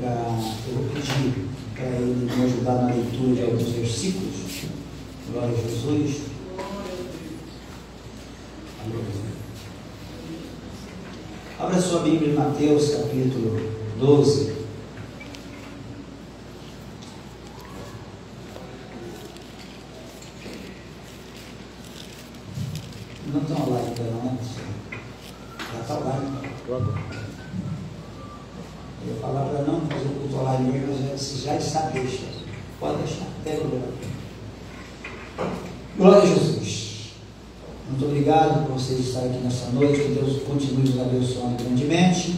Eu vou pedir para ele me ajudar na leitura de alguns versículos. Glória a Jesus. Aleluia. Abra sua Bíblia em Mateus capítulo 12. Não estão lá ainda, não? Já está lá. Eu ia falar para não fazer o culto online mesmo, mas já está, deixa. Pode deixar, até problema. Glória a Jesus. Muito obrigado por vocês estarem aqui nessa noite. Que Deus continue nos abençoando grandemente.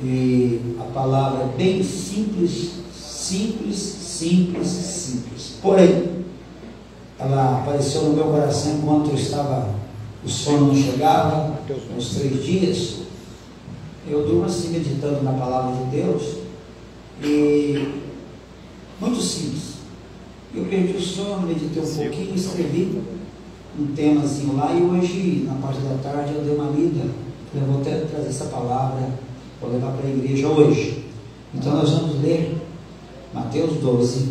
E a palavra é bem simples. Porém, ela apareceu no meu coração enquanto eu estava, o sono não chegava, uns 3 dias. Eu durmo assim, meditando na palavra de Deus, e muito simples. Eu perdi o sono, meditei um pouquinho, escrevi um temazinho lá, e hoje, na parte da tarde, eu dei uma lida. Eu vou até trazer essa palavra, vou levar para a igreja hoje. Então nós vamos ler Mateus 12,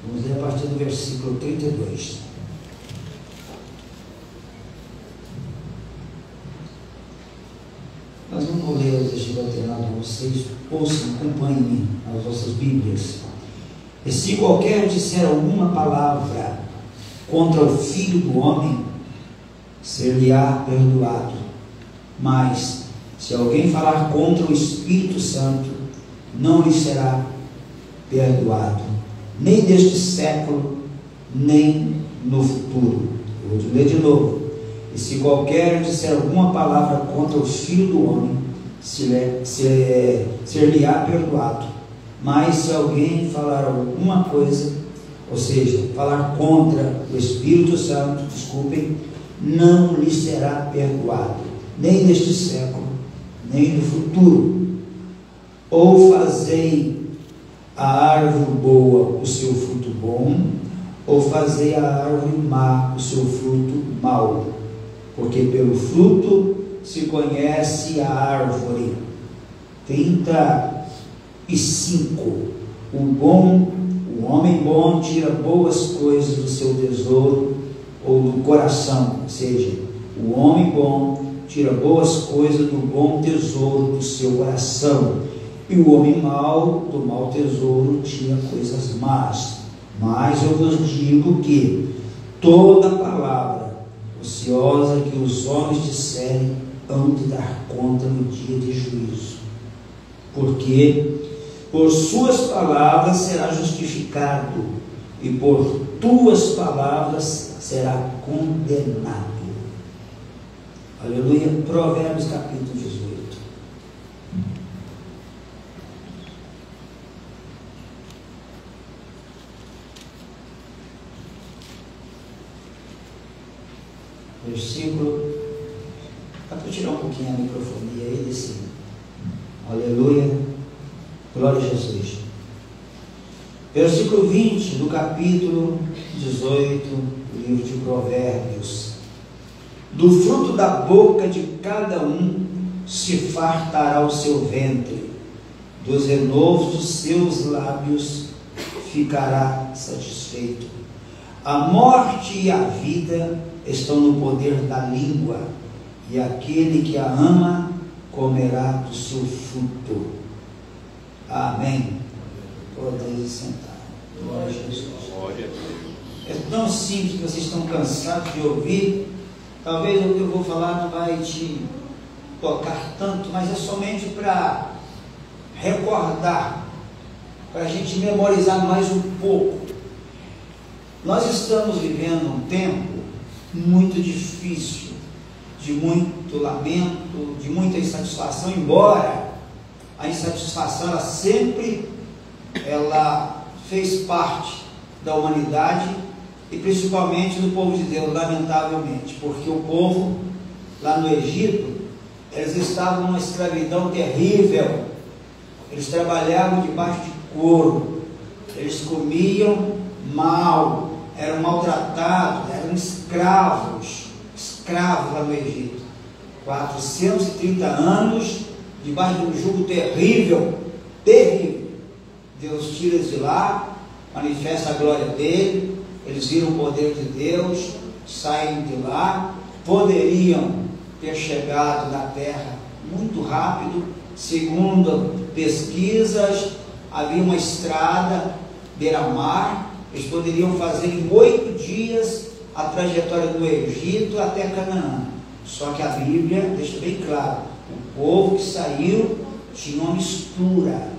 vamos ler a partir do versículo 32. Nós não vamos ler os versículos alternados, vocês ouçam, acompanhem as vossas Bíblias. E se qualquer disser alguma palavra contra o Filho do Homem, ser-lhe-á perdoado. Mas, se alguém falar contra o Espírito Santo, não lhe será perdoado, nem neste século, nem no futuro. Eu vou ler de novo. E se qualquer disser alguma palavra contra o Filho do Homem, ser-lhe-á perdoado. Mas se alguém falar alguma coisa, ou seja, falar contra o Espírito Santo, desculpem, não lhe será perdoado, nem neste século, nem no futuro. Ou fazei a árvore boa o seu fruto bom, ou fazei a árvore má o seu fruto mau, porque pelo fruto se conhece a árvore. 35. O homem bom tira boas coisas do seu tesouro ou do coração, ou seja, o homem bom tira boas coisas do bom tesouro do seu coração, e o homem mau do mau tesouro tira coisas más. Mas eu vos digo que toda palavra ociosa que os homens disserem hão de dar conta no dia de juízo, porque por suas palavras será justificado, e por tuas palavras será condenado. Aleluia. Provérbios capítulo 18. Versículo. Dá para tirar um pouquinho a microfonia aí desse. Aleluia. Glória a Jesus. Versículo 20 do capítulo 18 do livro de Provérbios. Do fruto da boca de cada um se fartará o seu ventre, dos renovos dos seus lábios ficará satisfeito. A morte e a vida estão no poder da língua, e aquele que a ama comerá do seu fruto. Amém. Podeis sentar. Glória a Jesus. É tão simples que vocês estão cansados de ouvir. Talvez o que eu vou falar não vai te tocar tanto, mas é somente para recordar, para a gente memorizar mais um pouco. Nós estamos vivendo um tempo muito difícil, de muito lamento, de muita insatisfação, embora a insatisfação ela fez parte da humanidade, e principalmente do povo de Deus, lamentavelmente, porque o povo lá no Egito, eles estavam numa escravidão terrível, eles trabalhavam debaixo de couro, eles comiam mal, eram maltratados, eram escravos lá no Egito. 430 anos debaixo de um jugo terrível, terrível. Deus tira eles de lá, manifesta a glória dele, eles viram o poder de Deus, saem de lá, poderiam ter chegado na terra muito rápido, segundo pesquisas, havia uma estrada beira-mar, eles poderiam fazer em 8 dias a trajetória do Egito até Canaã. Só que a Bíblia deixa bem claro, o povo que saiu tinha uma mistura,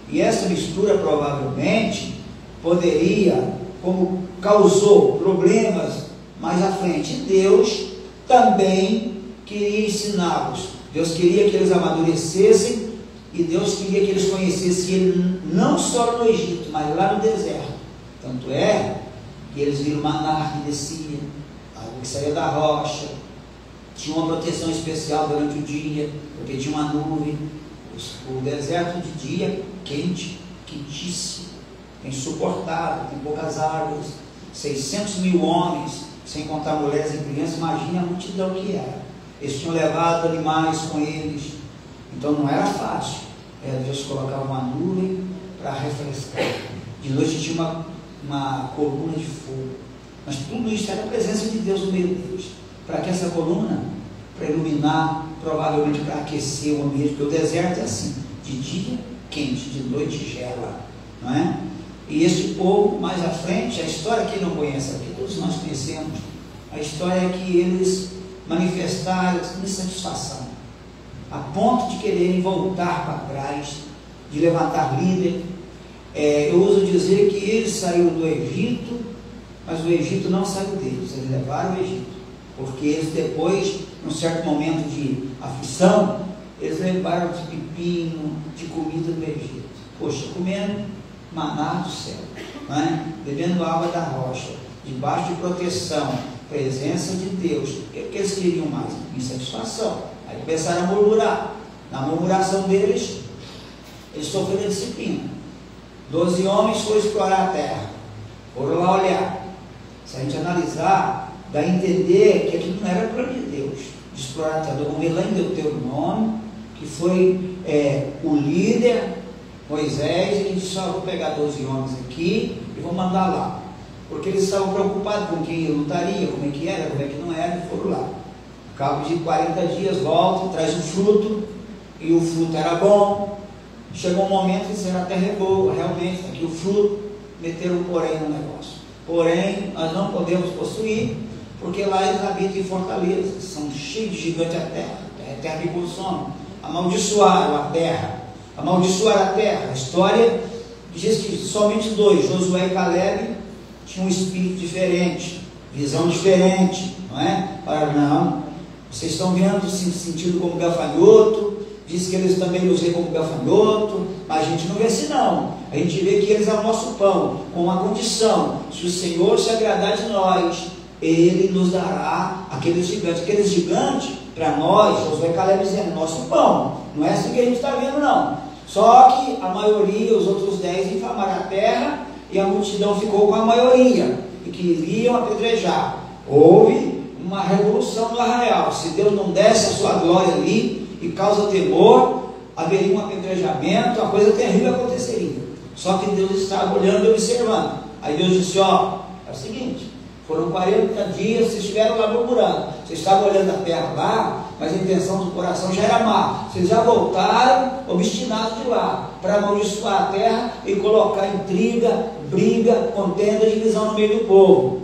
e essa mistura provavelmente poderia, como causou problemas mais à frente, Deus também queria ensiná-los, Deus queria que eles amadurecessem, e Deus queria que eles conhecessem Ele não só no Egito, mas lá no deserto. Tanto é que eles viram maná que descia, água que saía da rocha, tinha uma proteção especial durante o dia, porque tinha uma nuvem. O deserto de dia quente, quentíssimo, insuportável, tem poucas árvores, 600 mil homens, sem contar mulheres e crianças. Imagine a multidão que era. Eles tinham levado animais com eles, então não era fácil. Deus colocava uma nuvem para refrescar. De noite tinha uma coluna de fogo, mas tudo isso era a presença de Deus no meio deles. Para que essa coluna? Para iluminar, provavelmente para aquecer o ambiente, porque o deserto é assim, de dia quente, de noite gela, não é? E este povo, mais à frente, a história, quem não conhece aqui, todos nós conhecemos, a história é que eles manifestaram insatisfação, a ponto de quererem voltar para trás, de levantar líder. Eu uso dizer que eles saíram do Egito, mas o Egito não saiu deles, eles levaram o Egito, porque eles depois, num certo momento de aflição, eles levaram de pepino, de comida do Egito. Poxa, comendo maná do céu, não é? Bebendo água da rocha, debaixo de proteção, presença de Deus. O que eles queriam mais? Insatisfação. Aí começaram a murmurar. Na murmuração deles, eles sofreram disciplina. 12 homens foram explorar a terra, foram lá olhar. Se a gente analisar, dá a entender que aquilo não era plano de Deus, de explorar a terra. Vamos ver lá em Deuteronômio, que foi o líder, Moisés, e que disse: vou pegar 12 homens aqui e vou mandar lá, porque eles estavam preocupados com quem lutaria, como é que era, como é que não era, e foram lá. Ao cabo de 40 dias voltam, traz o fruto, e o fruto era bom. Chegou um momento que disseram: a terra é boa, realmente, está aqui o fruto. Meteram um porém no negócio. Porém, nós não podemos possuir, porque lá eles habitam em fortalezas, são cheios de gigantes a terra é terra que consome. Amaldiçoaram a terra, a história diz que somente 2, Josué e Caleb, tinham um espírito diferente, visão diferente, não é? Falaram: não, vocês estão vendo, se sentindo como gafanhoto. Diz que eles também nos veem como gafanhoto, mas a gente não vê assim não. A gente vê que eles é o nosso pão, com uma condição: se o Senhor se agradar de nós, Ele nos dará aqueles gigantes. Aqueles gigantes, para nós, Josué e Caleb dizendo, nosso pão. Não é assim que a gente está vendo não. Só que a maioria, os outros 10, infamaram a terra, e a multidão ficou com a maioria, e queriam apedrejar. Houve uma revolução no arraial. Se Deus não desse a sua glória ali, e causa temor, haveria um apedrejamento, uma coisa terrível aconteceria. Só que Deus estava olhando e observando. Aí Deus disse: é o seguinte, foram 40 dias, vocês estiveram lá murmurando, vocês estavam olhando a terra lá, mas a intenção do coração já era má. Vocês já voltaram obstinados de lá, para amaldiçoar a terra e colocar intriga, briga, contenda, divisão no meio do povo.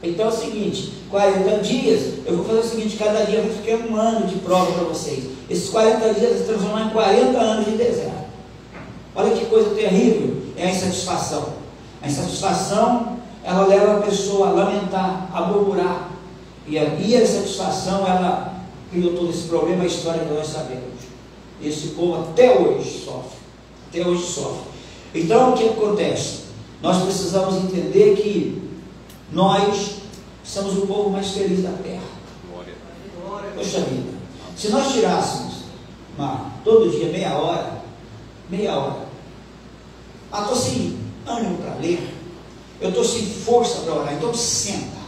Então é o seguinte, 40 dias, eu vou fazer o seguinte: cada dia vai ficar um ano de prova para vocês. Esses 40 dias se transformar em 40 anos de deserto. Olha que coisa terrível é a insatisfação. A insatisfação, ela leva a pessoa a lamentar, a murmurar. E a insatisfação, ela criou todo esse problema, a história que nós sabemos. Esse povo até hoje sofre. Então o que acontece? Nós precisamos entender que nós somos o povo mais feliz da terra. Poxa vida, se nós tirássemos todo dia meia hora, estou sem ânimo para ler, eu estou sem força para orar, então senta.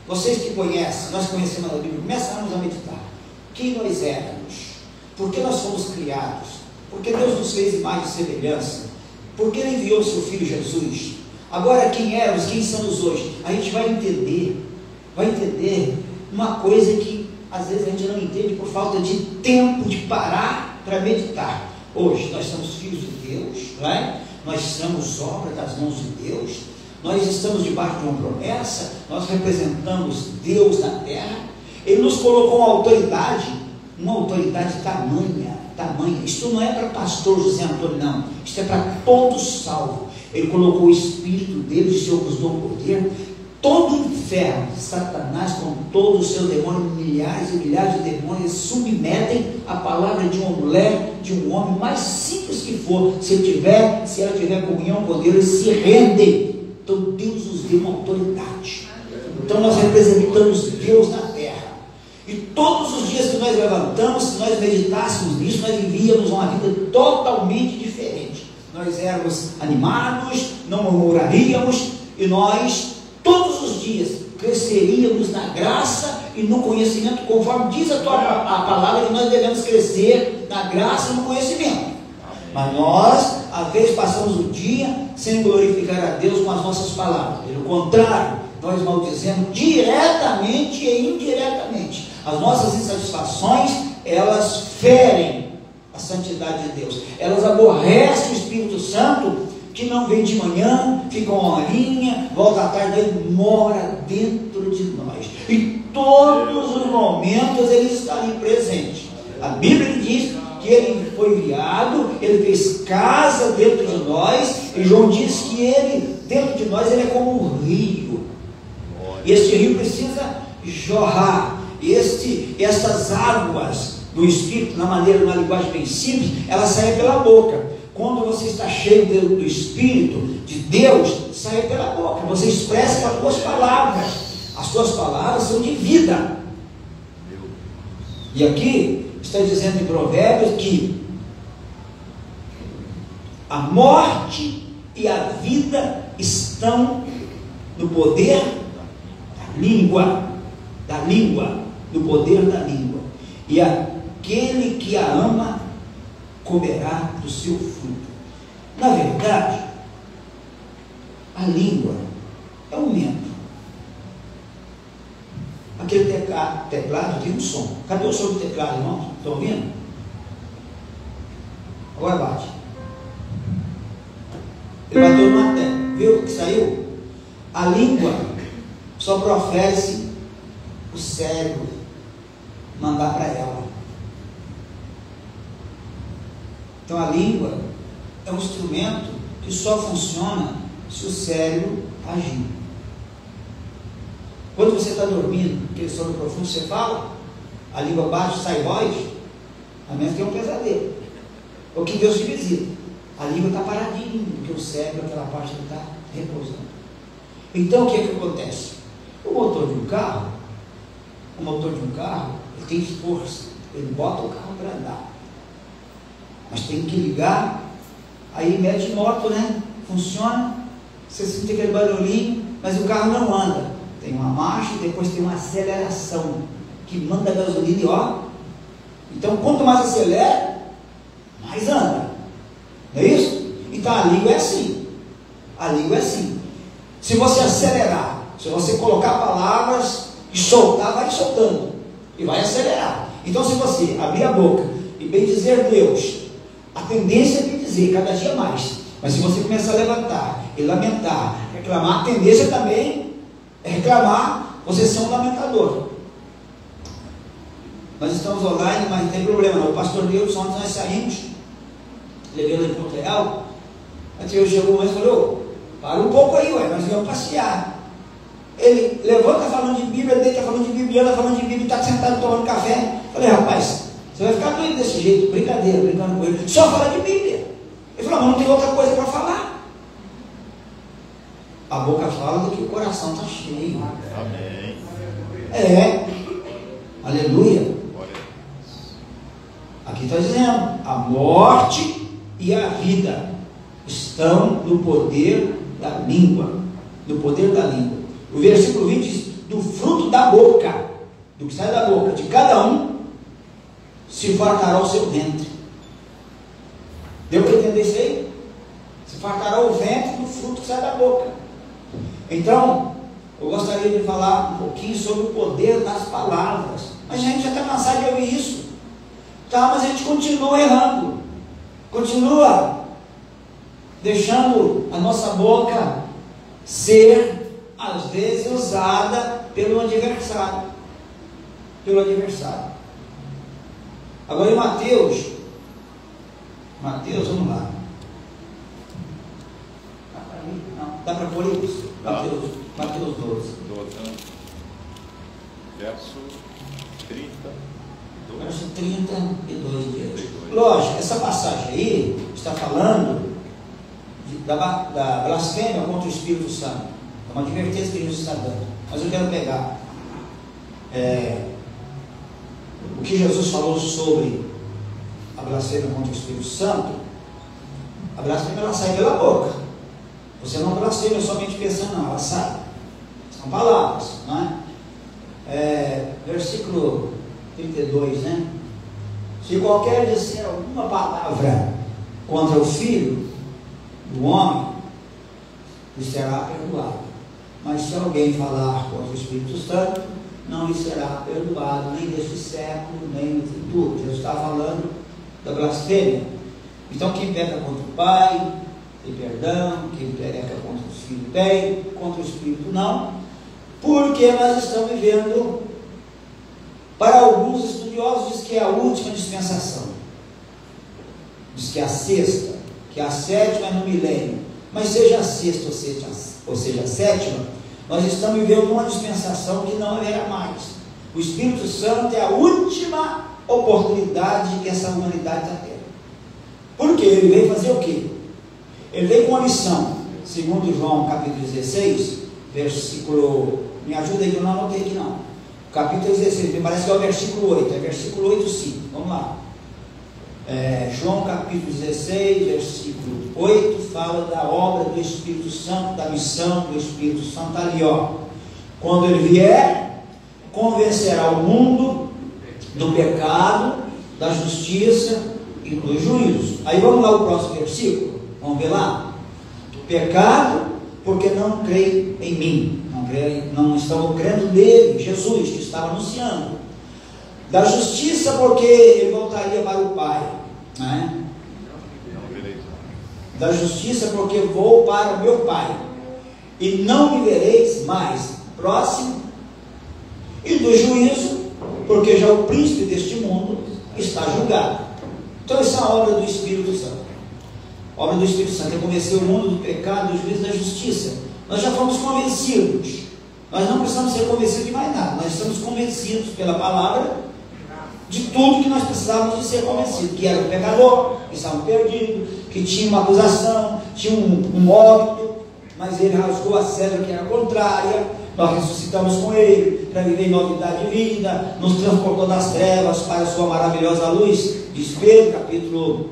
Vocês que conhecem, nós conhecemos a Bíblia, começamos a meditar. quem nós éramos, por que nós fomos criados, por que Deus nos fez imagem e semelhança, por que Ele enviou o seu Filho Jesus. Agora, quem éramos, quem somos hoje, a gente vai entender uma coisa que às vezes a gente não entende por falta de tempo de parar para meditar. Hoje nós somos filhos de Deus, não é? Nós somos obra das mãos de Deus, nós estamos debaixo de uma promessa, nós representamos Deus na terra. Ele nos colocou uma autoridade tamanha. Isto não é para pastor José Antônio, não, isto é para todos salvos. Ele colocou o Espírito dele, o Senhor nos deu poder. Todo o inferno, Satanás com todos os seus demônios, milhares e milhares de demônios, submetem a palavra de uma mulher, de um homem, mais simples que for. Se ela tiver comunhão com Deus, eles se rendem. Então Deus nos deu uma autoridade. Então nós representamos Deus na terra. E todos os dias que nós levantamos, se nós meditássemos nisso, nós vivíamos uma vida totalmente diferente. Nós éramos animados, não murmuraríamos, e nós todos os dias cresceríamos na graça e no conhecimento, conforme diz a palavra, que nós devemos crescer na graça e no conhecimento. Mas nós, às vezes, passamos o dia sem glorificar a Deus com as nossas palavras. Pelo contrário, nós maldizemos diretamente e indiretamente. As nossas insatisfações, elas ferem a santidade de Deus. Elas aborrecem o Espírito Santo, que não vem de manhã, fica uma horinha, volta à tarde, ele mora dentro de nós. Em todos os momentos ele está ali presente. A Bíblia diz que ele foi enviado, ele fez casa dentro de nós, e João diz que ele, dentro de nós, ele é como um rio. E este rio precisa jorrar. Essas águas do Espírito, na linguagem bem simples, elas saem pela boca. Quando você está cheio do Espírito de Deus, sai pela boca. Você expressa com as suas palavras. As suas palavras são de vida. E aqui está dizendo em Provérbios que a morte e a vida estão no poder da língua. No poder da língua. E aquele que a ama comerá do seu fruto. Na verdade, a língua é um membro. Aquele teclado tem um som. Cadê o som do teclado, irmãos? Estão ouvindo? Agora bate. Ele bateu numa tecla. Viu o que saiu? A língua só profere o cérebro mandar para ela. Então a língua é um instrumento que só funciona se o cérebro agir. Quando você está dormindo, aquele sono profundo, você fala, a língua baixa, sai voz, a menos que é um pesadelo. O que Deus te visita. A língua está paradinha, porque o cérebro, aquela parte, está repousando. Então o que é que acontece? O motor de um carro, ele tem força, ele bota o carro para andar. Mas tem que ligar, aí mete moto, né? Funciona, você sente aquele barulhinho, mas o carro não anda. Tem uma marcha e depois tem uma aceleração, que manda a gasolina e ó. Então quanto mais acelera, mais anda. Não é isso? Então a língua é assim. Se você acelerar, se você colocar palavras e soltar, vai soltando. E vai acelerar. Então se você abrir a boca e bem dizer Deus, a tendência é bem dizer, cada dia mais. Mas se você começar a levantar e lamentar, reclamar, a tendência também é reclamar, você ser um lamentador. Nós estamos online, mas não tem problema não. O pastor Deus, ontem nós saímos, levei ele em Ponto Real, até eu chegou um momento e falou, para um pouco aí, nós vamos passear. Ele levanta falando de Bíblia, deita falando de Bíblia, anda falando de Bíblia, está sentado tomando café. Falei, rapaz, você vai ficar doido desse jeito, brincadeira, brincando com ele, só fala de Bíblia. Ele falou, mas não tem outra coisa para falar. A boca fala do que o coração está cheio. Amém. Aleluia. Aqui está dizendo, a morte e a vida estão no poder da língua. No poder da língua. O versículo 20 diz, do fruto da boca, do que sai da boca de cada um, se fartará o seu ventre. Deu para entender isso aí? Se fartará o ventre do fruto que sai da boca. Então, eu gostaria de falar um pouquinho sobre o poder das palavras. Mas a gente já está cansado de ouvir isso. Tá, mas a gente continua errando. Continua deixando a nossa boca ser, às vezes, usada pelo adversário. Agora em Mateus, vamos lá. Dá para pôr isso? Mateus 12. Verso 32. Verso 32. Lógico, essa passagem aí está falando da blasfêmia contra o Espírito Santo. É uma advertência que Jesus está dando. Mas eu quero pegar o que Jesus falou sobre a blasfêmia contra o Espírito Santo. A blasfêmia, ela sai pela boca. Você não blasfema somente pensando, não, ela sai. São palavras, não é? Versículo 32, né? Se qualquer disser alguma palavra contra o Filho do homem, lhe será perdoado. Mas se alguém falar contra o Espírito Santo, não lhe será perdoado, nem neste século, nem no futuro. Jesus está falando da blasfêmia. Então, quem peca contra o Pai tem perdão, quem peca contra o Filho tem, contra o Espírito não, porque nós estamos vivendo, para alguns estudiosos, diz que é a última dispensação, diz que é a sexta, que é a sétima é no milênio, mas seja a sexta ou seja a sétima, nós estamos vivendo uma dispensação que não haverá mais. O Espírito Santo é a última oportunidade que essa humanidade está tendo. Por quê? Ele veio fazer o quê? Ele veio com uma missão, segundo João capítulo 16, versículo, me ajuda aí que eu não anotei aqui não, capítulo 16, me parece que é o versículo 8, é versículo 8 sim, vamos lá. João capítulo 16, versículo 8, fala da obra do Espírito Santo, da missão do Espírito Santo ali, ó. Quando ele vier, convencerá o mundo do pecado, da justiça e do juízo. Aí vamos lá o próximo versículo, vamos ver lá. Pecado, porque não creem em mim, não estão crendo nele, Jesus, que estava anunciando. Da justiça, porque ele voltaria para o Pai, né? Da justiça, porque vou para o meu Pai, e não me vereis mais. Próximo. E do juízo, porque já o príncipe deste mundo está julgado. Então essa é a obra do Espírito Santo. A obra do Espírito Santo é convencer o mundo do pecado, do juízo e da justiça. Nós já fomos convencidos. Nós não precisamos ser convencidos de mais nada. Nós estamos convencidos pela palavra de tudo que nós precisávamos de ser convencidos, que era o pecador, que estava perdido, que tinha uma acusação, tinha um óbito, mas ele rasgou a cédula que era contrária. Nós ressuscitamos com ele para viver em novidade de vida, nos transportou das trevas para a sua maravilhosa luz. Diz Pedro, capítulo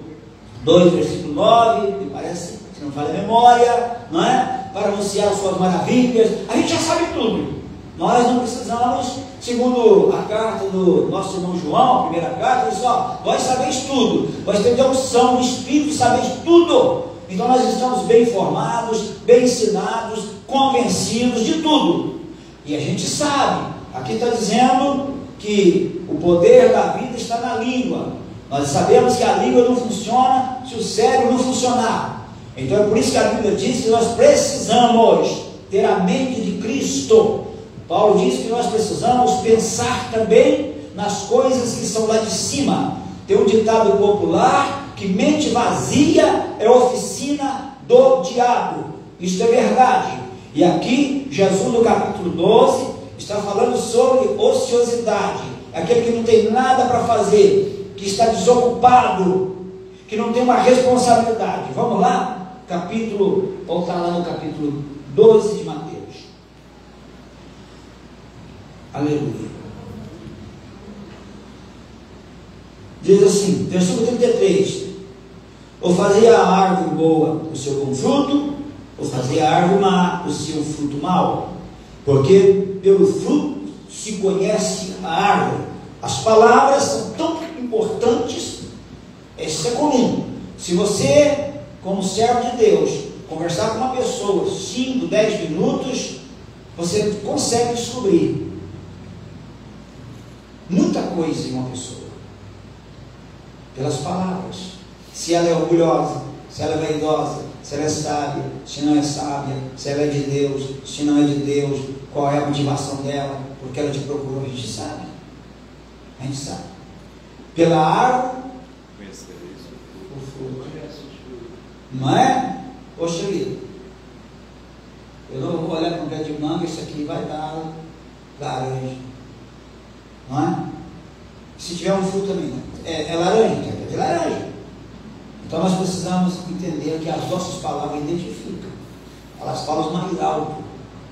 2, versículo 9, me parece, se não falha a memória, não é? Para anunciar as suas maravilhas. A gente já sabe tudo. Nós não precisamos, segundo a carta do nosso irmão João, a primeira carta, diz, ó, vós sabeis tudo, vós temos a unção do Espírito e sabeis tudo. Então nós estamos bem informados, bem ensinados, convencidos de tudo. E a gente sabe, aqui está dizendo que o poder da vida está na língua. Nós sabemos que a língua não funciona se o cérebro não funcionar. Então é por isso que a Bíblia diz que nós precisamos ter a mente de Cristo. Paulo diz que nós precisamos pensar também nas coisas que são lá de cima. Tem um ditado popular que mente vazia é oficina do diabo. Isso é verdade. E aqui, Jesus no capítulo 12 está falando sobre ociosidade. Aquele que não tem nada para fazer, que está desocupado, que não tem uma responsabilidade. Vamos lá? Voltar lá no capítulo 12 de Mateus. Aleluia. Diz assim, versículo 33: ou fazia a árvore boa o seu bom fruto, ou fazia a árvore má o seu fruto mau, porque pelo fruto se conhece a árvore. As palavras são tão importantes. Isso é comum. Se você, como servo de Deus, conversar com uma pessoa 5, 10 minutos, você consegue descobrir muita coisa em uma pessoa pelas palavras. Se ela é orgulhosa, se ela é vaidosa, se ela é sábia, se não é sábia, se ela é de Deus, se não é de Deus, qual é a motivação dela, porque ela te procurou, a gente sabe. A gente sabe. Pela árvore, o fruto. Não é? Poxa vida, eu não vou olhar para um pé de manga, isso aqui vai dar laranja. Não é? Se tiver um fruto também, é laranja, é de laranja. Então nós precisamos entender que as nossas palavras identificam, elas falam mais alto,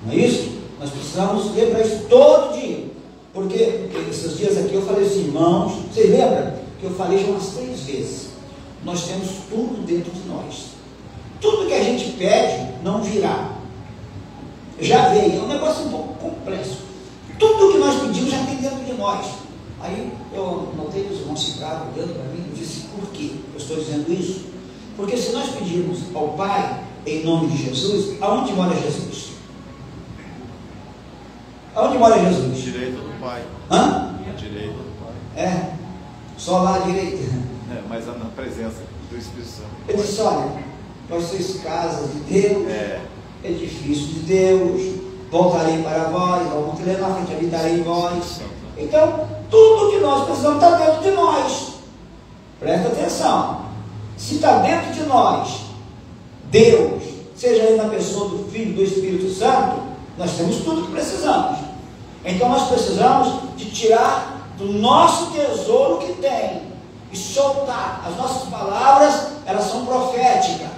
não é isso? Nós precisamos lembrar isso todo dia, porque esses dias aqui eu falei assim, irmãos, vocês lembram que eu falei já umas 3 vezes, nós temos tudo dentro de nós, tudo que a gente pede não virá, já veio, é um negócio um pouco complexo, tudo que nós pedimos já tem dentro de nós. Aí eu notei que os irmãos ficaram olhando para mim e disse, por que eu estou dizendo isso? Porque se nós pedirmos ao Pai, em nome de Jesus, aonde mora Jesus? Aonde mora Jesus? À direita do Pai. Hã? À direita do Pai. É, só lá à direita. Mas na presença do Espírito Santo. Ele disse, olha, nós sois casas de Deus, edifício de Deus, voltarei para vós, vamos ter na frente, habitarei em vós. Então, tudo que nós precisamos está dentro de nós. Presta atenção. Se está dentro de nós, Deus, seja aí na pessoa do Filho, do Espírito Santo, nós temos tudo que precisamos. Então nós precisamos de tirar do nosso tesouro que tem e soltar. As nossas palavras, elas são proféticas.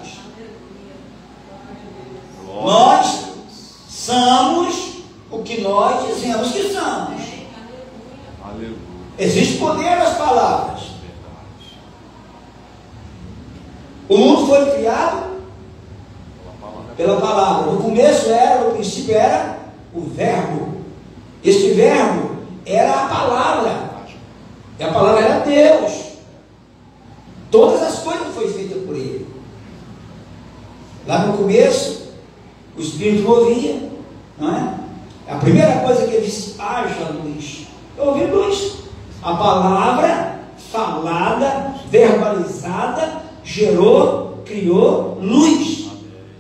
Nós somos o que nós dizemos que somos. Existe poder nas palavras. O mundo foi criado pela palavra. No começo no princípio era o verbo. Este verbo era a palavra. E a palavra era Deus. Todas as coisas foram feitas por Ele. Lá no começo, o Espírito movia, não é? A primeira coisa que ele disse, haja luz. Eu ouvi luz. A palavra falada, verbalizada, gerou, criou luz.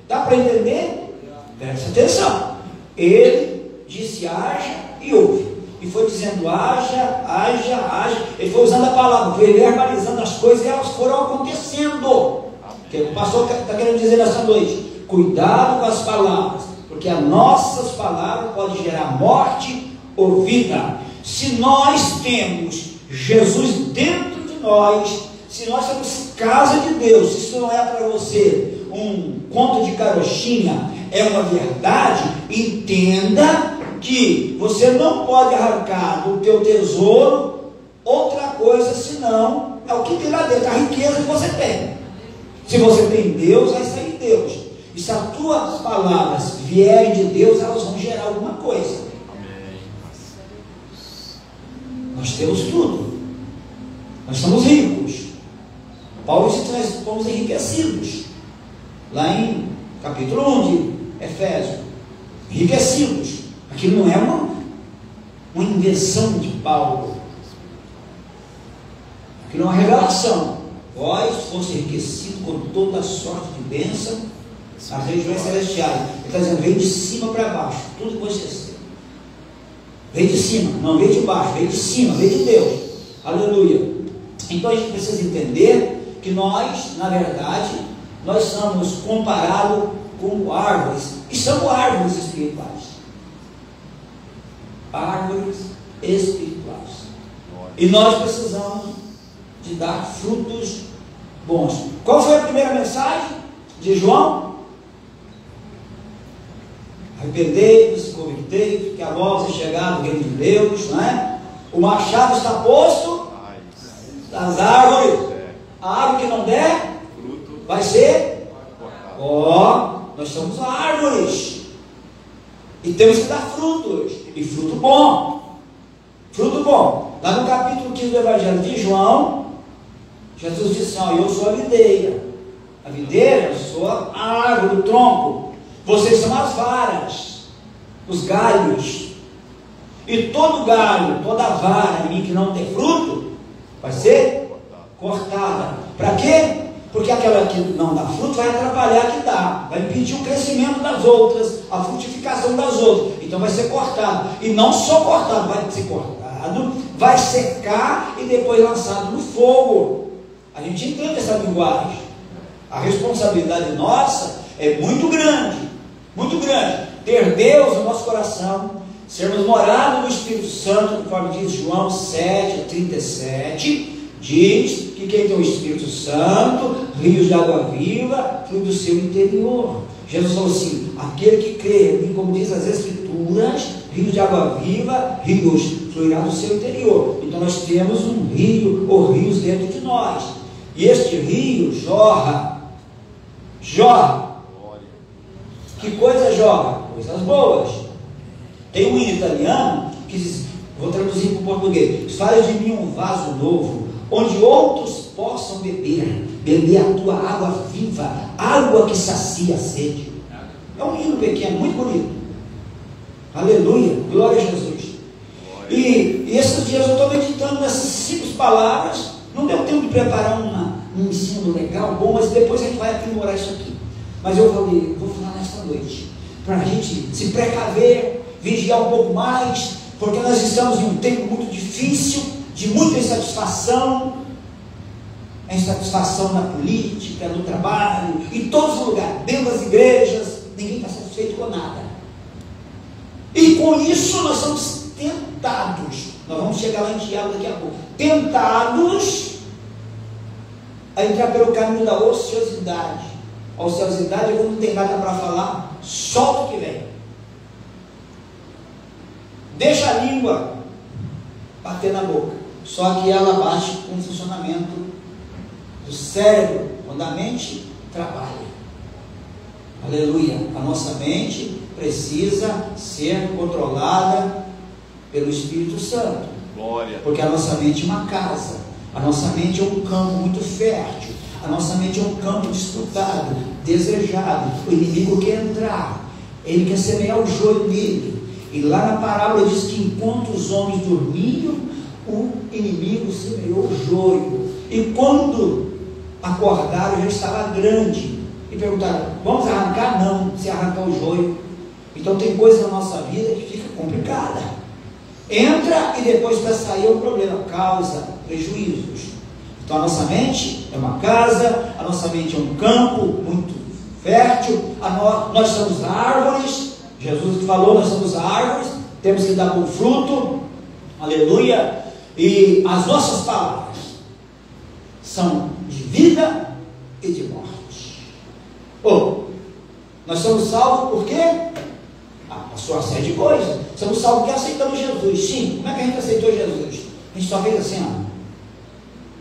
Dá para entender? Presta atenção. Ele disse haja e houve. E foi dizendo haja, haja, haja. Ele foi usando a palavra, foi verbalizando as coisas e elas foram acontecendo. O que o pastor está querendo dizer nessa noite? Cuidado com as palavras, porque as nossas palavras podem gerar morte ou vida. Se nós temos Jesus dentro de nós, se nós temos casa de Deus, se isso não é para você um conto de carochinha, é uma verdade, entenda que você não pode arrancar do teu tesouro outra coisa senão é o que tem lá dentro, a riqueza que você tem. Se você tem Deus, vai sair Deus. E se as tuas palavras vierem de Deus, elas vão gerar alguma coisa. Nós temos tudo. Nós somos ricos. Paulo disse que nós fomos enriquecidos. Lá em capítulo 1 de Efésios. Enriquecidos. Aquilo não é uma invenção de Paulo. Aquilo é uma revelação. Vós foste enriquecidos com toda a sorte de bênção nas regiões celestiais. Ele está dizendo, vem de cima para baixo. Tudo que você tem. Vem de cima, não vem de baixo, vem de cima, vem de Deus. Aleluia. Então a gente precisa entender que nós, na verdade, nós somos comparados com árvores. E somos árvores espirituais. Árvores espirituais. E nós precisamos de dar frutos bons. Qual foi a primeira mensagem de João? Arrependei-vos, convertei-vos, que a voz é chegada do reino de Deus, não é? O machado está posto das árvores. A árvore que não der vai ser nós somos árvores e temos que dar frutos, e fruto bom. Fruto bom. Lá no capítulo diz o Evangelho de João, Jesus disse assim: ó, eu sou a videira, eu sou a árvore, o tronco, vocês são as varas, os galhos, e todo galho, toda vara em mim que não tem fruto, vai ser cortada. Para quê? Porque aquela que não dá fruto vai atrapalhar a que dá, vai impedir o crescimento das outras, a frutificação das outras, então vai ser cortado, e não só cortado, vai ser cortado, vai secar e depois lançado no fogo. A gente entende essa linguagem. A responsabilidade nossa é muito grande, ter Deus no nosso coração, sermos morados no Espírito Santo, conforme diz João 7,37, diz que quem tem o Espírito Santo, rios de água viva fluem do seu interior. Jesus falou assim: aquele que crê em mim, como diz as Escrituras, rios de água viva, rios fluirá do seu interior. Então nós temos um rio ou rios dentro de nós, e este rio jorra. Que coisa jorra? Coisas boas. Tem um italiano que diz, vou traduzir para o português: faz de mim um vaso novo, onde outros possam beber a tua água viva, água que sacia a sede. É um hino pequeno, muito bonito. Aleluia, glória a Jesus. E esses dias eu estou meditando nessas simples palavras. Não deu tempo de preparar um ensino legal, bom, mas depois a gente vai aprimorar isso aqui. Mas eu falei, vou falar nesta noite, para a gente se precaver, vigiar um pouco mais, porque nós estamos em um tempo muito difícil, de muita insatisfação na política, no trabalho, em todos os lugares, dentro das igrejas, ninguém está satisfeito com nada. E com isso nós somos tentados, nós vamos chegar lá em Tiago daqui a pouco, tentados a entrar pelo caminho da ociosidade. A ociosidade é quando não tem nada para falar, solta o que vem. Deixa a língua bater na boca. Só que ela bate com o funcionamento do cérebro, quando a mente trabalha. Aleluia. A nossa mente precisa ser controlada pelo Espírito Santo. Glória. Porque a nossa mente é uma casa. A nossa mente é um campo muito fértil. A nossa mente é um campo disputado, desejado. O inimigo quer entrar, ele quer semear o joio nele. E lá na parábola diz que enquanto os homens dormiam, o inimigo semeou o joio. E quando acordaram, já estava grande. E perguntaram: vamos arrancar? Não, se arrancar o joio. Então tem coisa na nossa vida que fica complicada. Entra e depois para sair é um problema, causa prejuízos. Então a nossa mente é uma casa, a nossa mente é um campo muito fértil, nós somos árvores. Jesus falou, nós somos árvores, temos que dar bom fruto, aleluia, e as nossas palavras são de vida e de morte. Nós somos salvos por quê? Passou uma série de coisas. Somos salvos porque aceitamos Jesus. Sim, como é que a gente aceitou Jesus? A gente só fez assim, ó.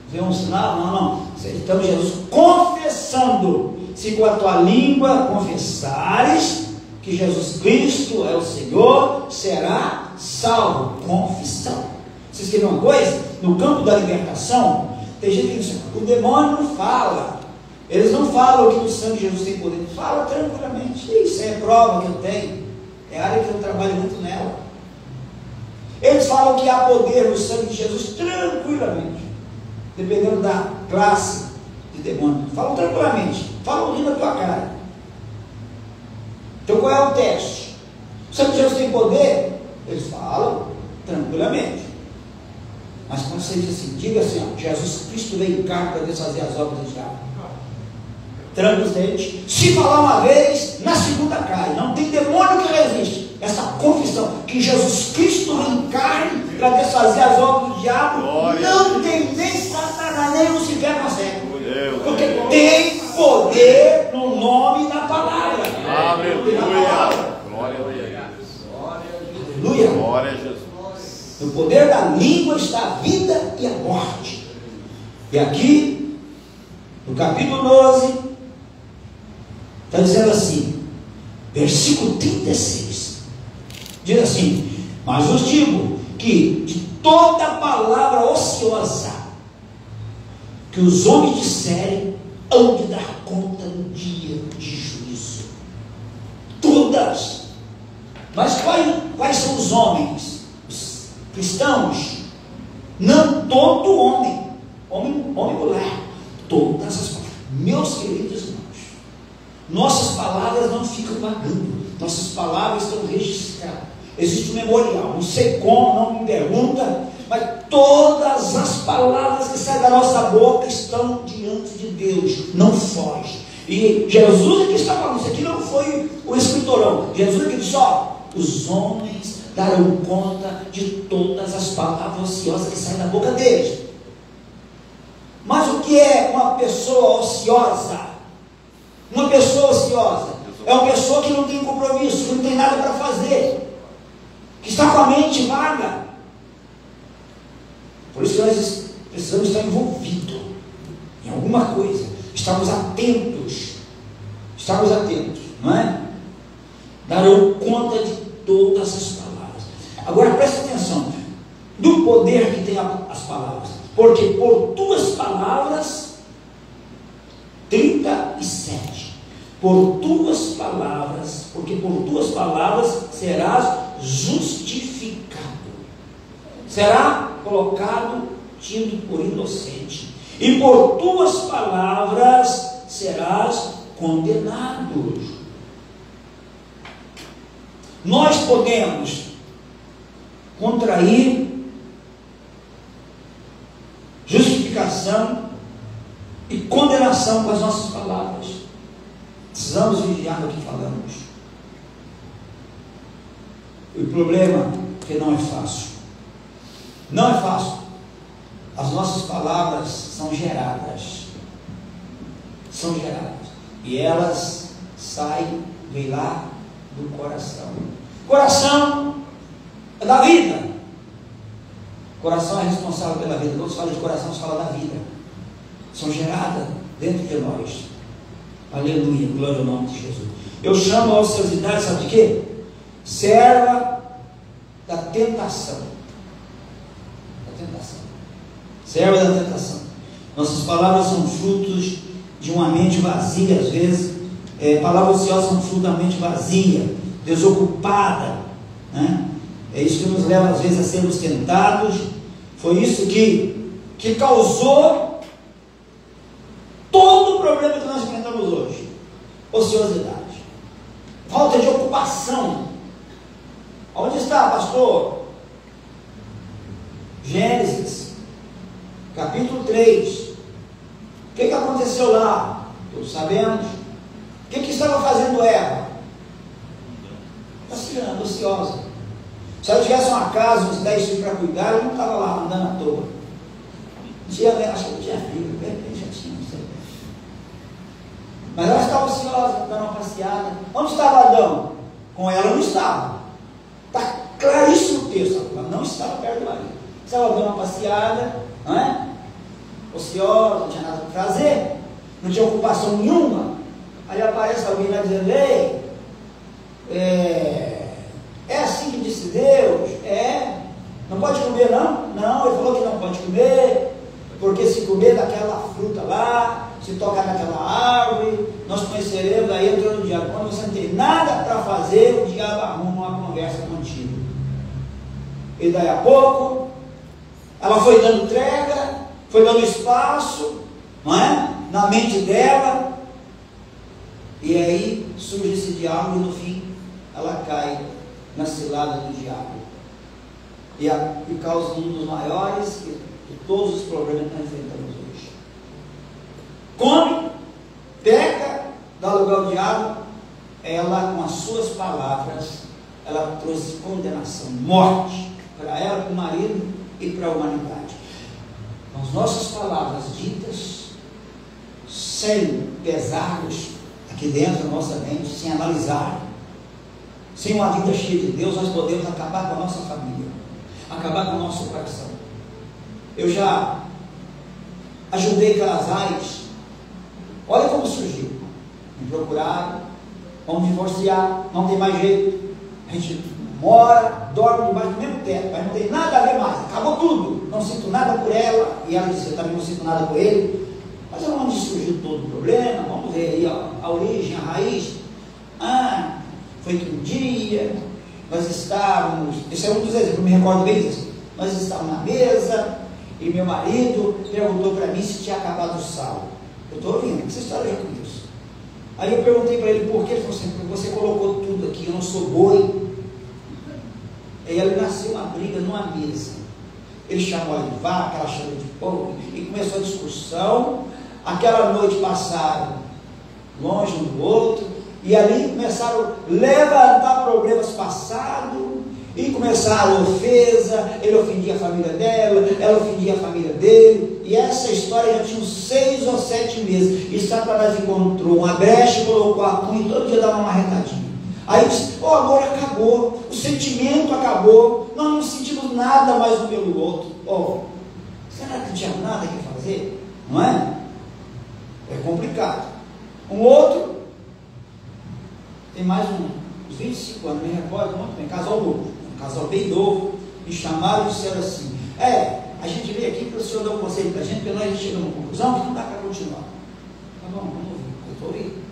Vê um sinal? Não. Aceitamos Jesus confessando. Se com a tua língua confessares que Jesus Cristo é o Senhor, será salvo. Confissão. Vocês querem uma coisa? No campo da libertação, tem gente que diz: o demônio não fala. Eles não falam que no sangue de Jesus tem poder. Fala tranquilamente. Isso é prova que eu tenho. É a área que eu trabalho muito nela. Eles falam que há poder no sangue de Jesus tranquilamente, dependendo da classe de demônio. Falam tranquilamente. Falam rindo na tua cara. Então qual é o teste? O sangue de Jesus tem poder? Eles falam tranquilamente. Mas quando você diz assim, diga assim, ó, Jesus Cristo veio em carne para desfazer as obras do diabo. Tranca os dentes. Se falar uma vez, na segunda cai. Não tem demônio que resiste. Essa confissão que Jesus Cristo veio em carne para desfazer as obras do diabo. Glória. Não tem nem Satanás, nem Lucifer consegue. Porque tem poder no nome da palavra. Aleluia. Glória a Deus. Aleluia. Glória a Jesus. No poder da língua está a vida e a morte. E aqui, no capítulo 12, está dizendo assim, versículo 36, diz assim: mas vos digo que de toda palavra ociosa que os homens disserem hão de dar conta no dia de juízo. Todas. Mas quais são os homens? Os cristãos? Não todo homem e mulher, todas as palavras. Meus queridos irmãos, nossas palavras não ficam vagando, nossas palavras estão registradas. Existe um memorial, não sei como, não me pergunta, mas todas as palavras que saem da nossa boca estão diante de Deus, não foge. E Jesus aqui está falando, isso aqui não foi o escritorão. Jesus aqui disse: ó, os homens darão conta de todas as palavras ociosas que saem da boca deles. Mas o que é uma pessoa ociosa? Uma pessoa ociosa é uma pessoa que não tem compromisso, que não tem nada para fazer, que está com a mente vaga. Por isso que nós precisamos estar envolvidos em alguma coisa, estarmos atentos, não é? Darão conta de todas as palavras. Agora presta atenção do poder que tem as palavras, porque por tuas palavras, 37, por tuas palavras, porque por tuas palavras serás justificado, será colocado tido por inocente, e por tuas palavras serás condenado. Nós podemos contrair justificação e condenação com as nossas palavras. Precisamos vigiar no que falamos. O problema é que não é fácil. Não é fácil. As nossas palavras são geradas. E elas saem, vem lá do coração. Coração é da vida. Coração é responsável pela vida. Quando se fala de coração, se fala da vida. São geradas dentro de nós. Aleluia, glória ao nome de Jesus. Eu chamo a ociosidade, sabe de quê? Serva da tentação. Serva da tentação. Nossas palavras são frutos de uma mente vazia, às vezes. Palavras ociosas são fruto da mente vazia, desocupada, né? É isso que nos leva às vezes a sermos tentados. Foi isso que causou todo o problema que nós enfrentamos hoje. Ociosidade, falta de ocupação. Onde está, pastor? Gênesis capítulo 3. O que aconteceu lá? Todos sabemos. O que estava fazendo Eva? Passeando, ociosa. Se ela tivesse uma casa, uns 10 filhos para cuidar, ela não estava lá andando à toa. Acho que não tinha filho, já tinha, não sei. Mas ela estava ociosa, dando uma passeada. Onde estava Adão? Com ela não estava. Está claríssimo o texto. Ela não estava perto do marido. Estava dando uma passeada, não é? Ociosa, não tinha nada para fazer, não tinha ocupação nenhuma. Aí aparece alguém lá dizendo: ei, é assim que disse Deus? Não pode comer não? Não, ele falou que não pode comer, porque se comer daquela fruta lá, se tocar naquela árvore, nós conheceremos. Aí entrou no diabo. Quando você não tem nada para fazer, o diabo arruma uma conversa contigo. E daí a pouco, ela foi dando trégua, foi dando espaço, não é? Na mente dela. E aí surge esse diabo e no fim ela cai na cilada do diabo. E causa um dos maiores de todos os problemas que nós enfrentamos hoje. Come, peca, dá lugar ao diabo. Ela, com as suas palavras, ela trouxe condenação, morte para ela, para o marido e para a humanidade. As nossas palavras ditas, sem pesarmos aqui dentro da nossa mente, sem analisar, sem uma vida cheia de Deus, nós podemos acabar com a nossa família, acabar com o nosso coração. Eu já ajudei casais, olha como surgiu. Me procuraram, vamos divorciar, não tem mais jeito. A gente mora, dorme debaixo do mesmo teto, mas não tem nada a ver mais, acabou tudo, não sinto nada por ela, e ela disse, eu também não sinto nada por ele, mas é onde surgiu todo o problema, vamos ver aí a origem, a raiz. Foi que um dia, nós estávamos, esse é um dos exemplos, eu me recordo bem disso, nós estávamos na mesa, e meu marido perguntou para mim se tinha acabado o sal. Eu estou ouvindo, que história já conheço. Aí eu perguntei para ele por quê, ele falou assim, porque você colocou tudo aqui, eu não sou boi. Aí ali nasceu uma briga numa mesa. Ele chamou ela de vaca, ela chamou de porco, e começou a discussão. Aquela noite passaram longe um do outro, e ali começaram a levantar problemas passados, e começaram a ofensa, ele ofendia a família dela, ela ofendia a família dele, e essa história já tinha uns 6 ou 7 meses, e Satanás encontrou uma brecha, colocou a punha e todo dia dava uma marretadinha. Aí disse, o amor acabou, o sentimento acabou, nós não sentimos nada mais um pelo outro. Será que não tinha nada que fazer? Não é? É complicado. Um outro, tem mais uns 25 anos, me recordo muito bem, casal novo, um casal bem novo, me chamaram e disseram assim, a gente veio aqui para o senhor dar um conselho para a gente, porque nós chegamos a uma conclusão que não dá para continuar. Tá bom, vamos ouvir, eu estou ouvindo.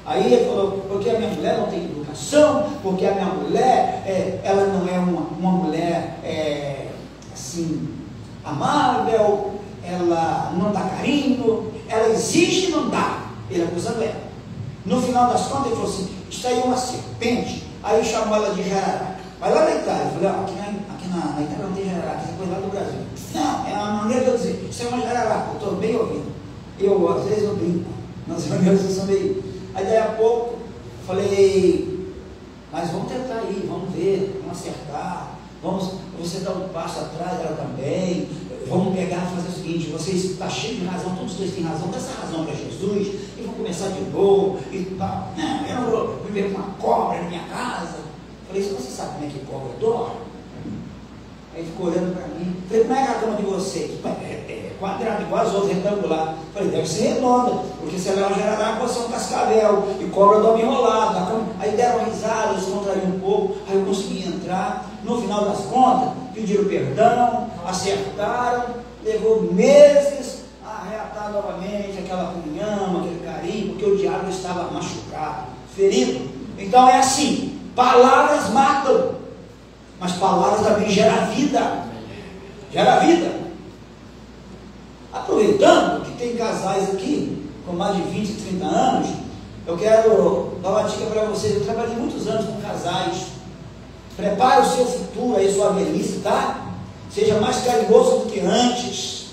Aí ele falou, porque a minha mulher não tem educação, porque a minha mulher, ela não é uma mulher, assim, amável, ela não dá carinho, ela exige e não dá. Ele acusando ela. No final das contas ele falou assim, está aí uma serpente, aí chamou ela de jararaca. Mas lá na Itália, eu falei, aqui na Itália não tem jararaca, isso é coisa lá do Brasil. Não, é uma maneira de eu dizer, isso é uma jararaca, eu estou bem ouvindo. Às vezes eu brinco, nas reuniões eu sou meio... Aí daí a pouco, eu falei, mas vamos tentar aí, vamos ver, vamos acertar, você dá um passo atrás, ela também, vamos pegar e fazer o seguinte, vocês estão cheios de razão, todos os dois têm razão, dá essa razão para Jesus, e vamos começar de novo, e tal. Não, eu não vou viver com uma cobra na minha casa. Eu falei, você sabe como é que cobra dorme? Aí ficou olhando para mim, falei, como é que é a cama de vocês? É quadrada, igual as outras, retangular. Falei, deve ser redonda, porque se ela é uma jararaca, você é um cascavel, e cobra dorme enrolado. Aí deram uma risada, eles contraíram um pouco, aí eu consegui entrar. No final das contas, pediram perdão, acertaram, levou meses a reatar novamente aquela comunhão, aquele carinho, porque o diabo estava machucado, ferido. Então é assim, palavras matam, mas palavras também geram vida. Gera vida. Aproveitando que tem casais aqui com mais de 20, 30 anos, eu quero dar uma dica para vocês. Eu trabalhei muitos anos com casais. Prepare o seu futuro aí, sua velhice, tá? Seja mais carinhoso do que antes.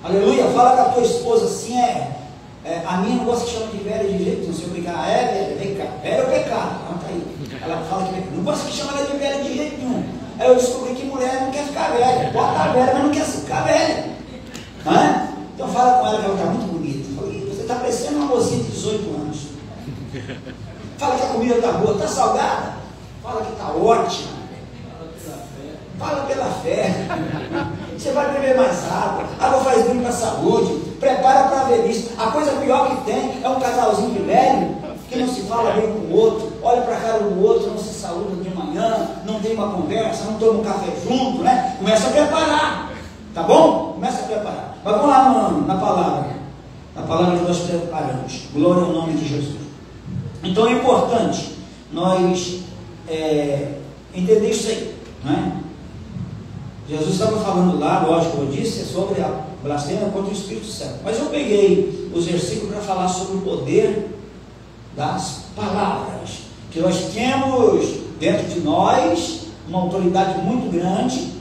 Aleluia. Fala com a tua esposa assim, a minha não gosta que chama de velha de jeito nenhum. Se eu brincar, velha, vem cá. Velha é o pecado. Ela tá aí. Ela fala que não gosta que chama ela de velha de jeito nenhum. Aí eu descobri que mulher não quer ficar velha. Pode estar velha, mas não quer ficar velha. Então fala com ela que ela está muito bonita. Falei, você está parecendo uma mocinha de 18 anos. Fala que a comida está boa, está salgada. Fala que está ótima. Fala pela fé. Você vai beber mais água. Água faz bem para a saúde. Prepara para a velhice. A coisa pior que tem é um casalzinho de velho que não se fala bem com o outro, olha para a cara do outro, não se saúda de manhã, não tem uma conversa, não toma um café junto, né? Começa a preparar, tá bom? Começa a preparar. Mas vamos lá na palavra que nós preparamos. Glória ao nome de Jesus. Então é importante nós entender isso aí, né? Jesus estava falando lá, lógico, eu disse, sobre a blasfêmia contra o Espírito Santo. Mas eu peguei os versículos para falar sobre o poder das palavras, que nós temos dentro de nós uma autoridade muito grande,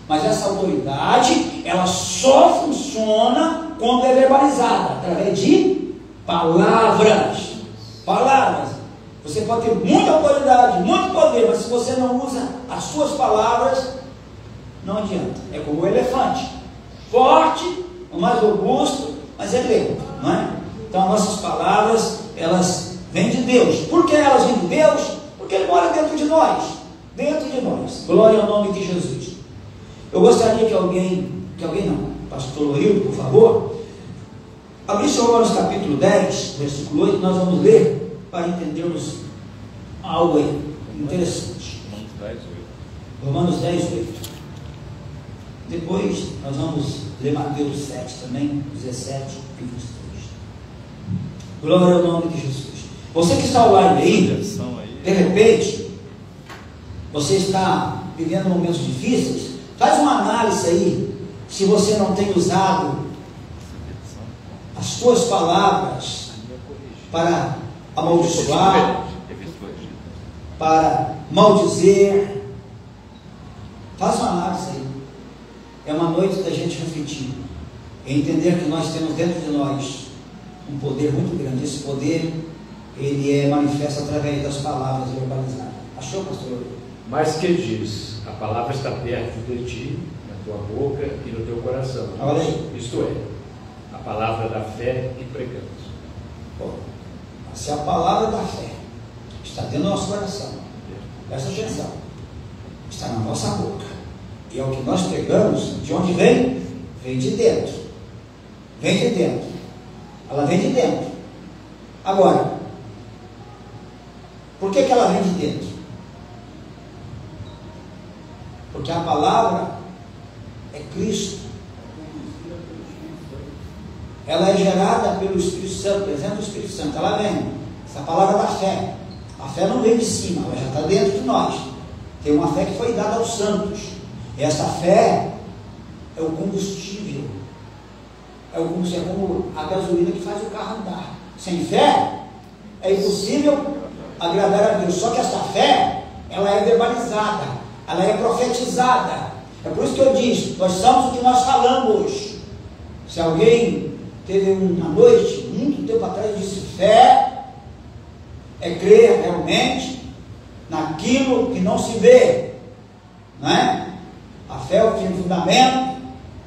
mas essa autoridade, ela só funciona quando é verbalizada, através de palavras. Palavras. Você pode ter muita autoridade, muito poder, mas se você não usa as suas palavras, não adianta. É como o elefante, forte, o mais robusto, mas é lento, não é? Então as nossas palavras, elas vêm de Deus. Por que elas vêm de Deus? Porque Ele mora dentro de nós. Dentro de nós. Glória ao nome de Jesus. Eu gostaria que alguém não, pastor Hildo, por favor, abrisse Romanos capítulo 10, versículo 8, nós vamos ler para entendermos algo aí interessante. Romanos 10, 8. Romanos 10, 8. Depois nós vamos ler Mateus 7 também, 17 e 23. Glória ao nome de Jesus. Você que está online aí, de repente, você está vivendo momentos difíceis, faz uma análise aí, se você não tem usado as suas palavras para amaldiçoar, para maldizer. Faz uma análise aí. É uma noite da gente refletir e entender que nós temos dentro de nós um poder muito grande. Esse poder, ele é manifesto através das palavras verbalizadas. Achou, pastor? Mas que diz, a palavra está perto de ti, na tua boca e no teu coração. Olha aí. Isto é, a palavra da fé que pregamos. Bom, se a palavra da fé está dentro do nosso coração, presta atenção, está na nossa boca, e é o que nós pregamos, de onde vem? Vem de dentro. Vem de dentro. Ela vem de dentro. Agora, por que ela vem de dentro? Porque a palavra é Cristo. Ela é gerada pelo Espírito Santo, presente do Espírito Santo. Ela vem. Essa palavra da fé. A fé não vem de cima, ela já está dentro de nós. Tem uma fé que foi dada aos santos. Essa fé é o combustível. É como a gasolina que faz o carro andar. Sem fé, é impossível agradar a Deus. Só que essa fé, ela é verbalizada, ela é profetizada. É por isso que eu disse, nós somos o que nós falamos. Se alguém teve uma noite, muito tempo atrás, disse: fé é crer realmente naquilo que não se vê, não é? A fé é o fundamento,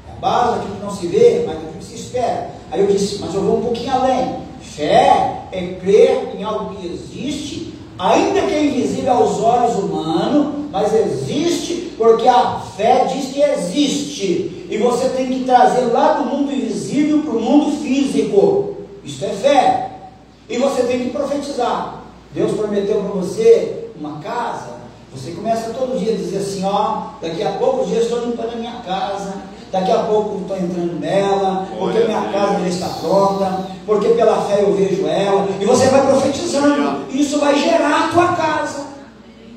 é a base daquilo que não se vê, mas daquilo que se espera. Aí eu disse, mas eu vou um pouquinho além. Fé é crer em algo que existe, ainda que é invisível aos olhos humanos, mas existe, porque a fé diz que existe. E você tem que trazer lá do mundo invisível para o mundo físico. Isso é fé. E você tem que profetizar. Deus prometeu para você uma casa. Você começa todo dia a dizer assim: ó, daqui a poucos dias estou limpando a minha casa, daqui a pouco estou entrando nela, porque minha casa já está pronta, porque pela fé eu vejo ela. E você vai profetizando, e isso vai gerar a tua casa.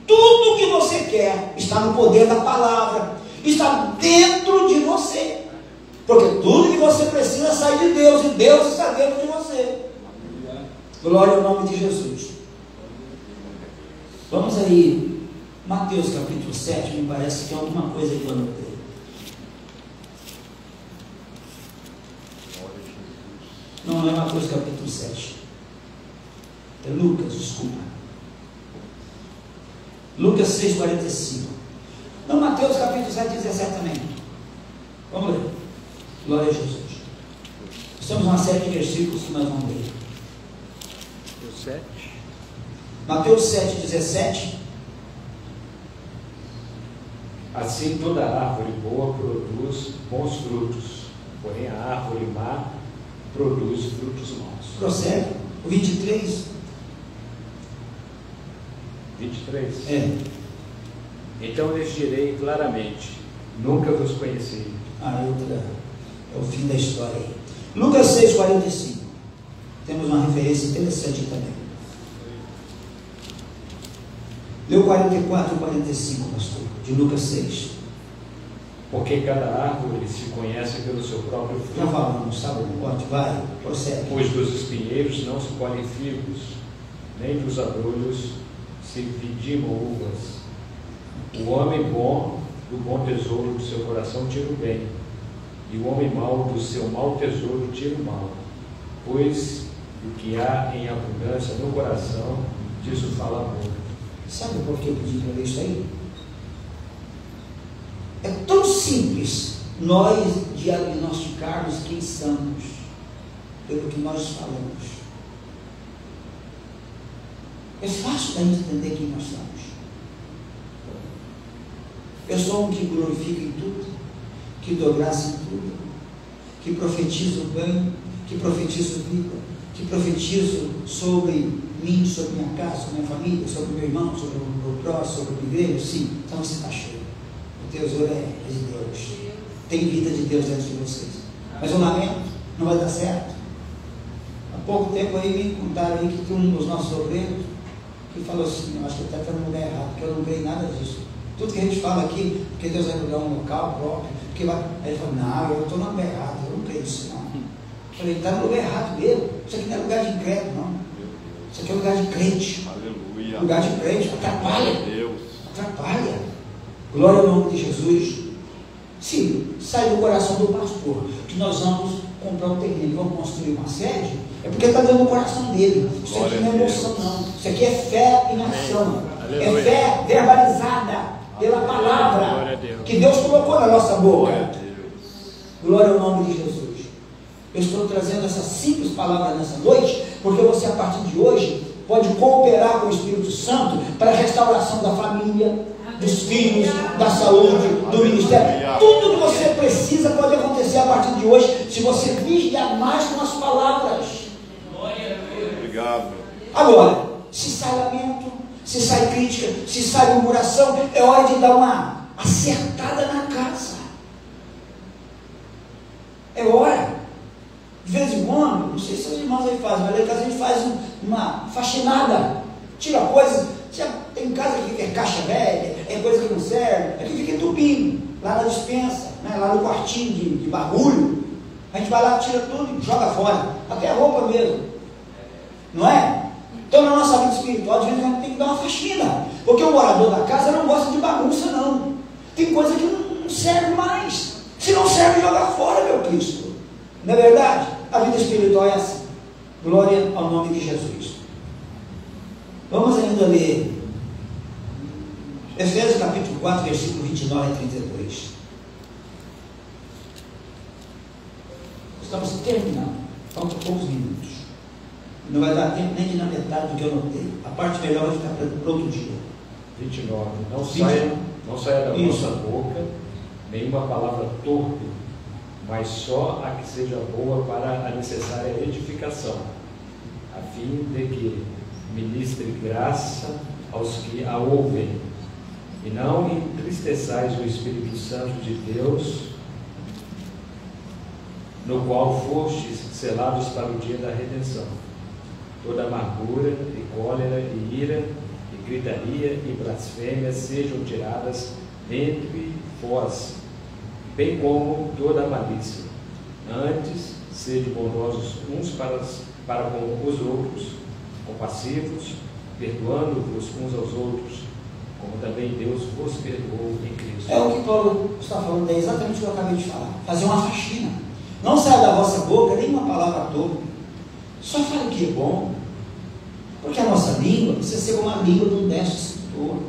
Tudo que você quer está no poder da palavra, está dentro de você, porque tudo que você precisa sai de Deus, e Deus está dentro de você. Glória ao nome de Jesus. Vamos aí, Mateus capítulo 7, me parece que é alguma coisa que eu anotei. Não é Mateus capítulo 7, é Lucas, desculpa. Lucas 6,45. Não, Mateus capítulo 7, 17 também. Vamos ler. Glória a Jesus. Estamos numa série de versículos que nós vamos ler. Mateus 7, 17. Assim toda árvore boa produz bons frutos, porém a árvore má produz frutos maus. Prossegue. O 23. 23. É. Então lhes direi claramente: nunca vos conheci. É o fim da história aí. Lucas 6,45. Temos uma referência interessante também. Leu 44 e 45, pastor, de Lucas 6. Porque cada árvore se conhece pelo seu próprio fruto. Já falamos, sabe? Pode, vai, prossegue. Pois dos espinheiros não se colhem figos, nem dos abrolhos se vidimam uvas. O homem bom, do bom tesouro do seu coração, tira o bem, e o homem mau, do seu mau tesouro, tira o mal. Pois o que há em abundância no coração, disso fala a boca. Sabe por que eu pedi para ler isso aí? É tão simples nós diagnosticarmos quem somos pelo que nós falamos. É fácil da gente entender quem nós somos. Eu sou um que glorifica em tudo, que dou graça em tudo, que profetizo o bem, que profetizo vida, que profetizo sobre mim, sobre minha casa, sobre minha família, sobre meu irmão, sobre o meu próximo, sobre a igreja. Sim, então você está cheio. tesouro é de Deus. Tem vida de Deus dentro de vocês. Mas eu lamento, não vai dar certo. Há pouco tempo aí me contaram aí que um dos nossos obreiros que falou assim, eu acho que está no lugar errado, porque eu não creio nada disso. Tudo que a gente fala aqui, porque Deus vai dar um local próprio, porque vai... Aí ele falou, não, eu estou no lugar errado, eu não creio nisso não. Eu falei, está no lugar errado mesmo. Isso aqui não é lugar de incrédulo, não. Isso aqui é lugar de crente. Aleluia. Lugar de crente, atrapalha. Deus. Atrapalha. Glória ao nome de Jesus. Se sai do coração do pastor que nós vamos comprar um terreno e vamos construir uma sede, é porque está dentro do coração dele. Isso aqui não é emoção, não. Isso aqui é fé em ação. É fé verbalizada pela palavra que Deus colocou na nossa boca. Glória ao nome de Jesus. Eu estou trazendo essa simples palavra nessa noite, porque você, a partir de hoje, pode cooperar com o Espírito Santo para a restauração da família, dos filhos, da saúde, do ministério. Tudo que você precisa pode acontecer a partir de hoje, se você vigiar mais com as palavras. Obrigado. Agora, se sai lamento, se sai crítica, se sai murmuração, é hora de dar uma acertada na casa. É hora. De vez em quando, não sei se os irmãos aí fazem, mas lá em casa a gente faz uma faxinada, tira coisas. Tem casa que é caixa velha, é coisa que não serve, aqui fica entupindo, lá na despensa, né, lá no quartinho de bagulho. A gente vai lá, tira tudo e joga fora, até a roupa mesmo, não é? Então na nossa vida espiritual, de vez em quando tem que dar uma faxina, porque o morador da casa não gosta de bagunça, não. Tem coisa que não serve mais. Se não serve, joga fora, meu Cristo. Não é verdade? A vida espiritual é assim. Glória ao nome de Jesus. Vamos ainda ler Efésios capítulo 4, versículo 29 a 32. Estamos terminando. Faltam poucos minutos. Não vai dar tempo nem de na metade do que eu notei. A parte melhor vai ficar para outro dia. 29. Não saia da nossa boca nenhuma palavra torpe, mas só a que seja boa para a necessária edificação, a fim de que ministre graça aos que a ouvem, e não entristeçais o Espírito Santo de Deus, no qual fostes selados para o dia da redenção. Toda amargura, e cólera, e ira, e gritaria, e blasfêmia sejam tiradas entre vós, bem como toda malícia. Antes, sede bondosos uns para com os outros, compassivos, perdoando-vos uns aos outros, como também Deus vos perdoou em Cristo. É o que Paulo está falando, é exatamente o que eu acabei de falar. Fazer uma faxina. Não saia da vossa boca nenhuma palavra torpe. Só fale o que é bom. Porque a nossa língua precisa ser uma língua de um destro sedutor.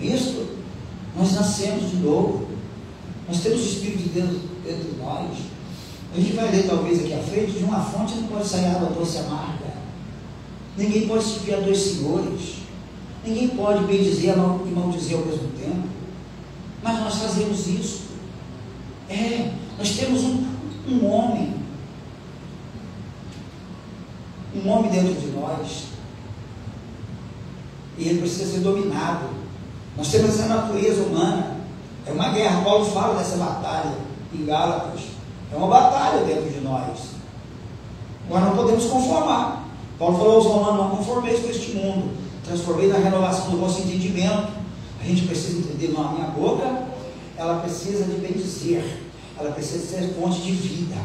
Isso, nós nascemos de novo. Nós temos o Espírito de Deus dentro de nós. A gente vai ler talvez aqui à frente, de uma fonte não pode sair água doce e amarga. Ninguém pode servir a dois senhores. Ninguém pode bendizer e maldizer ao mesmo tempo. Mas nós fazemos isso. Nós temos um homem dentro de nós. E ele precisa ser dominado. Nós temos essa natureza humana. É uma guerra. Paulo fala dessa batalha em Gálatas. É uma batalha dentro de nós. Nós não podemos conformar. Paulo falou aos romanos: não conformeis com este mundo, transformei na renovação do vosso entendimento. A gente precisa entender, não, a minha boca, ela precisa de bendizer, ela precisa ser fonte de vida,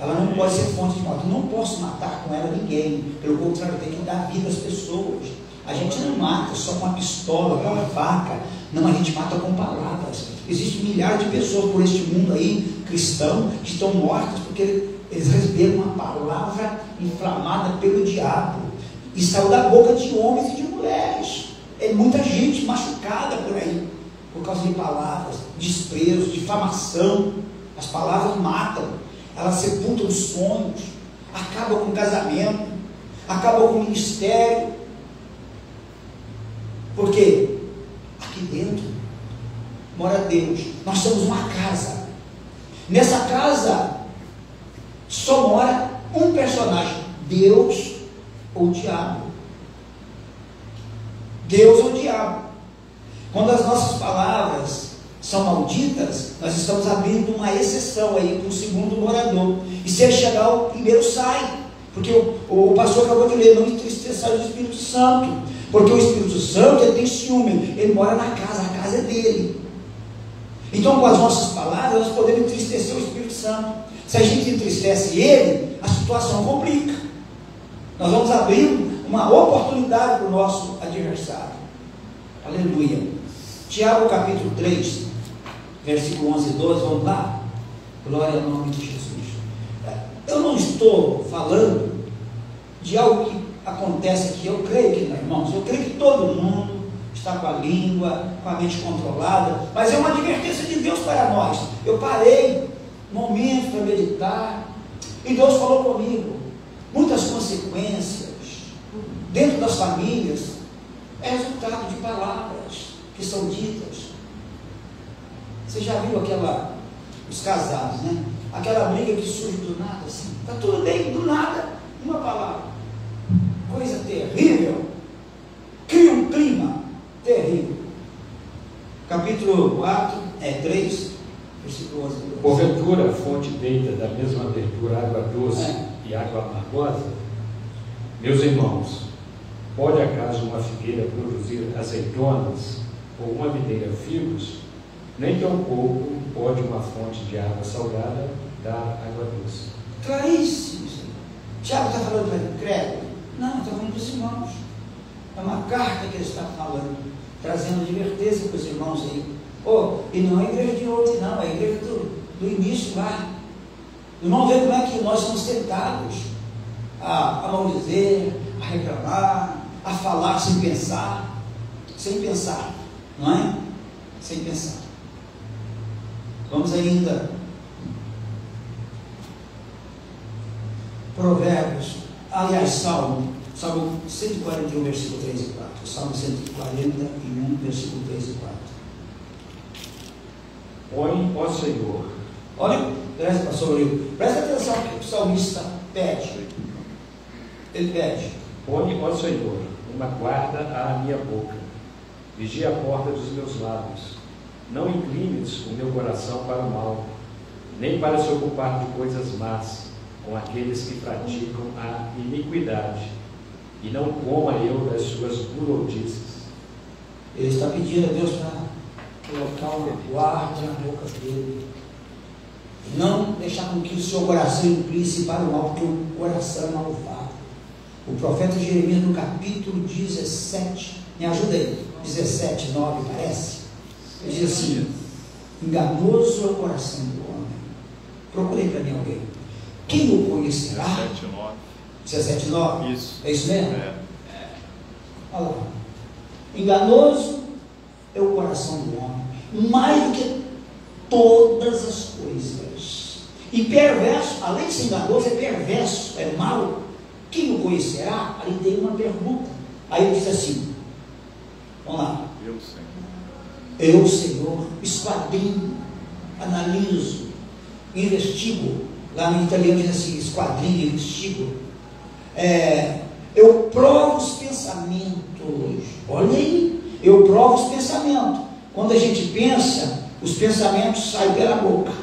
ela não pode ser fonte de morte. Eu não posso matar com ela ninguém, pelo contrário, eu tenho que dar vida às pessoas. A gente não mata só com uma pistola, com uma faca, não, a gente mata com palavras. Existem milhares de pessoas por este mundo aí, cristão, que estão mortas porque eles receberam uma palavra inflamada pelo diabo e saiu da boca de homens e de mulheres. É muita gente machucada por aí, por causa de palavras, desprezo, difamação. As palavras matam, elas sepultam os sonhos, acabam com o casamento, acabam com o ministério. Porque aqui dentro mora Deus. Nós somos uma casa. Nessa casa só mora um personagem: Deus ou o diabo. Deus ou o diabo. Quando as nossas palavras são malditas, nós estamos abrindo uma exceção aí para o segundo morador. E se ele chegar, o primeiro sai. Porque o pastor acabou de ler, não entristeçam o Espírito Santo. Porque o Espírito Santo, ele tem ciúme, ele mora na casa, a casa é dele. Então, com as nossas palavras, nós podemos entristecer o Espírito Santo. Se a gente entristece ele, a situação complica. Nós vamos abrir uma oportunidade para o nosso adversário. Aleluia. Tiago capítulo 3, versículo 11 e 12, vamos lá? Glória ao nome de Jesus. Eu não estou falando de algo que acontece aqui, eu creio que, meus irmãos, eu creio que todo mundo está com a língua, com a mente controlada, mas é uma advertência de Deus para nós. Eu parei momentos para meditar, e Deus falou comigo, muitas consequências dentro das famílias é resultado de palavras que são ditas. Você já viu os casados, né? Aquela briga que surge do nada, assim, está tudo bem, do nada, uma palavra, coisa terrível, cria um clima terrível. Capítulo 3, versículo 11. Porventura a fonte deita da mesma abertura água doce e água amargosa? Meus irmãos, pode acaso uma figueira produzir azeitonas ou uma videira figos? Nem tampouco pode uma fonte de água salgada dar água doce. Claríssimo. Tiago está falando para ele, credo? Não, está falando para os irmãos. É uma carta que ele está falando, trazendo advertência para os irmãos aí. E não é a igreja de hoje, não, é a igreja do início lá. Irmão, vê como é que nós somos tentados a maldizer, a reclamar, a falar sem pensar, não é? Sem pensar. Vamos ainda. Provérbios, aliás, Salmo 141, versículo 3 e 4. Salmo 141, versículo 3 e 4. Põe, ó Senhor. Olha, presta atenção que o salmista pede. Ele pede: põe, ó Senhor, uma guarda à minha boca, vigia a porta dos meus lábios. Não inclines o meu coração para o mal, nem para se ocupar de coisas más, com aqueles que praticam a iniquidade, e não coma eu das suas burodices. Ele está pedindo a Deus para colocar uma guarda na boca dele, não deixar com que o seu coração incline-se para o mal, porque o coração é malvado. O profeta Jeremias, no capítulo 17, me ajuda aí, 17, 9, parece. Ele diz assim: enganoso é o coração do homem. Procurei para mim alguém. Quem o conhecerá? 17, 9. Isso. É isso mesmo? Olha lá. Enganoso é o coração do homem, mais do que todas as coisas. E perverso, além de ser enganoso, é perverso, é mau. Quem o conhecerá? Aí tem uma pergunta. Aí ele diz assim: vamos lá. Eu, Senhor, esquadrinho, analiso, investigo. Lá no italiano diz assim: esquadrinho, investigo. Eu provo os pensamentos. Olha aí, eu provo os pensamentos. Quando a gente pensa, os pensamentos saem pela boca.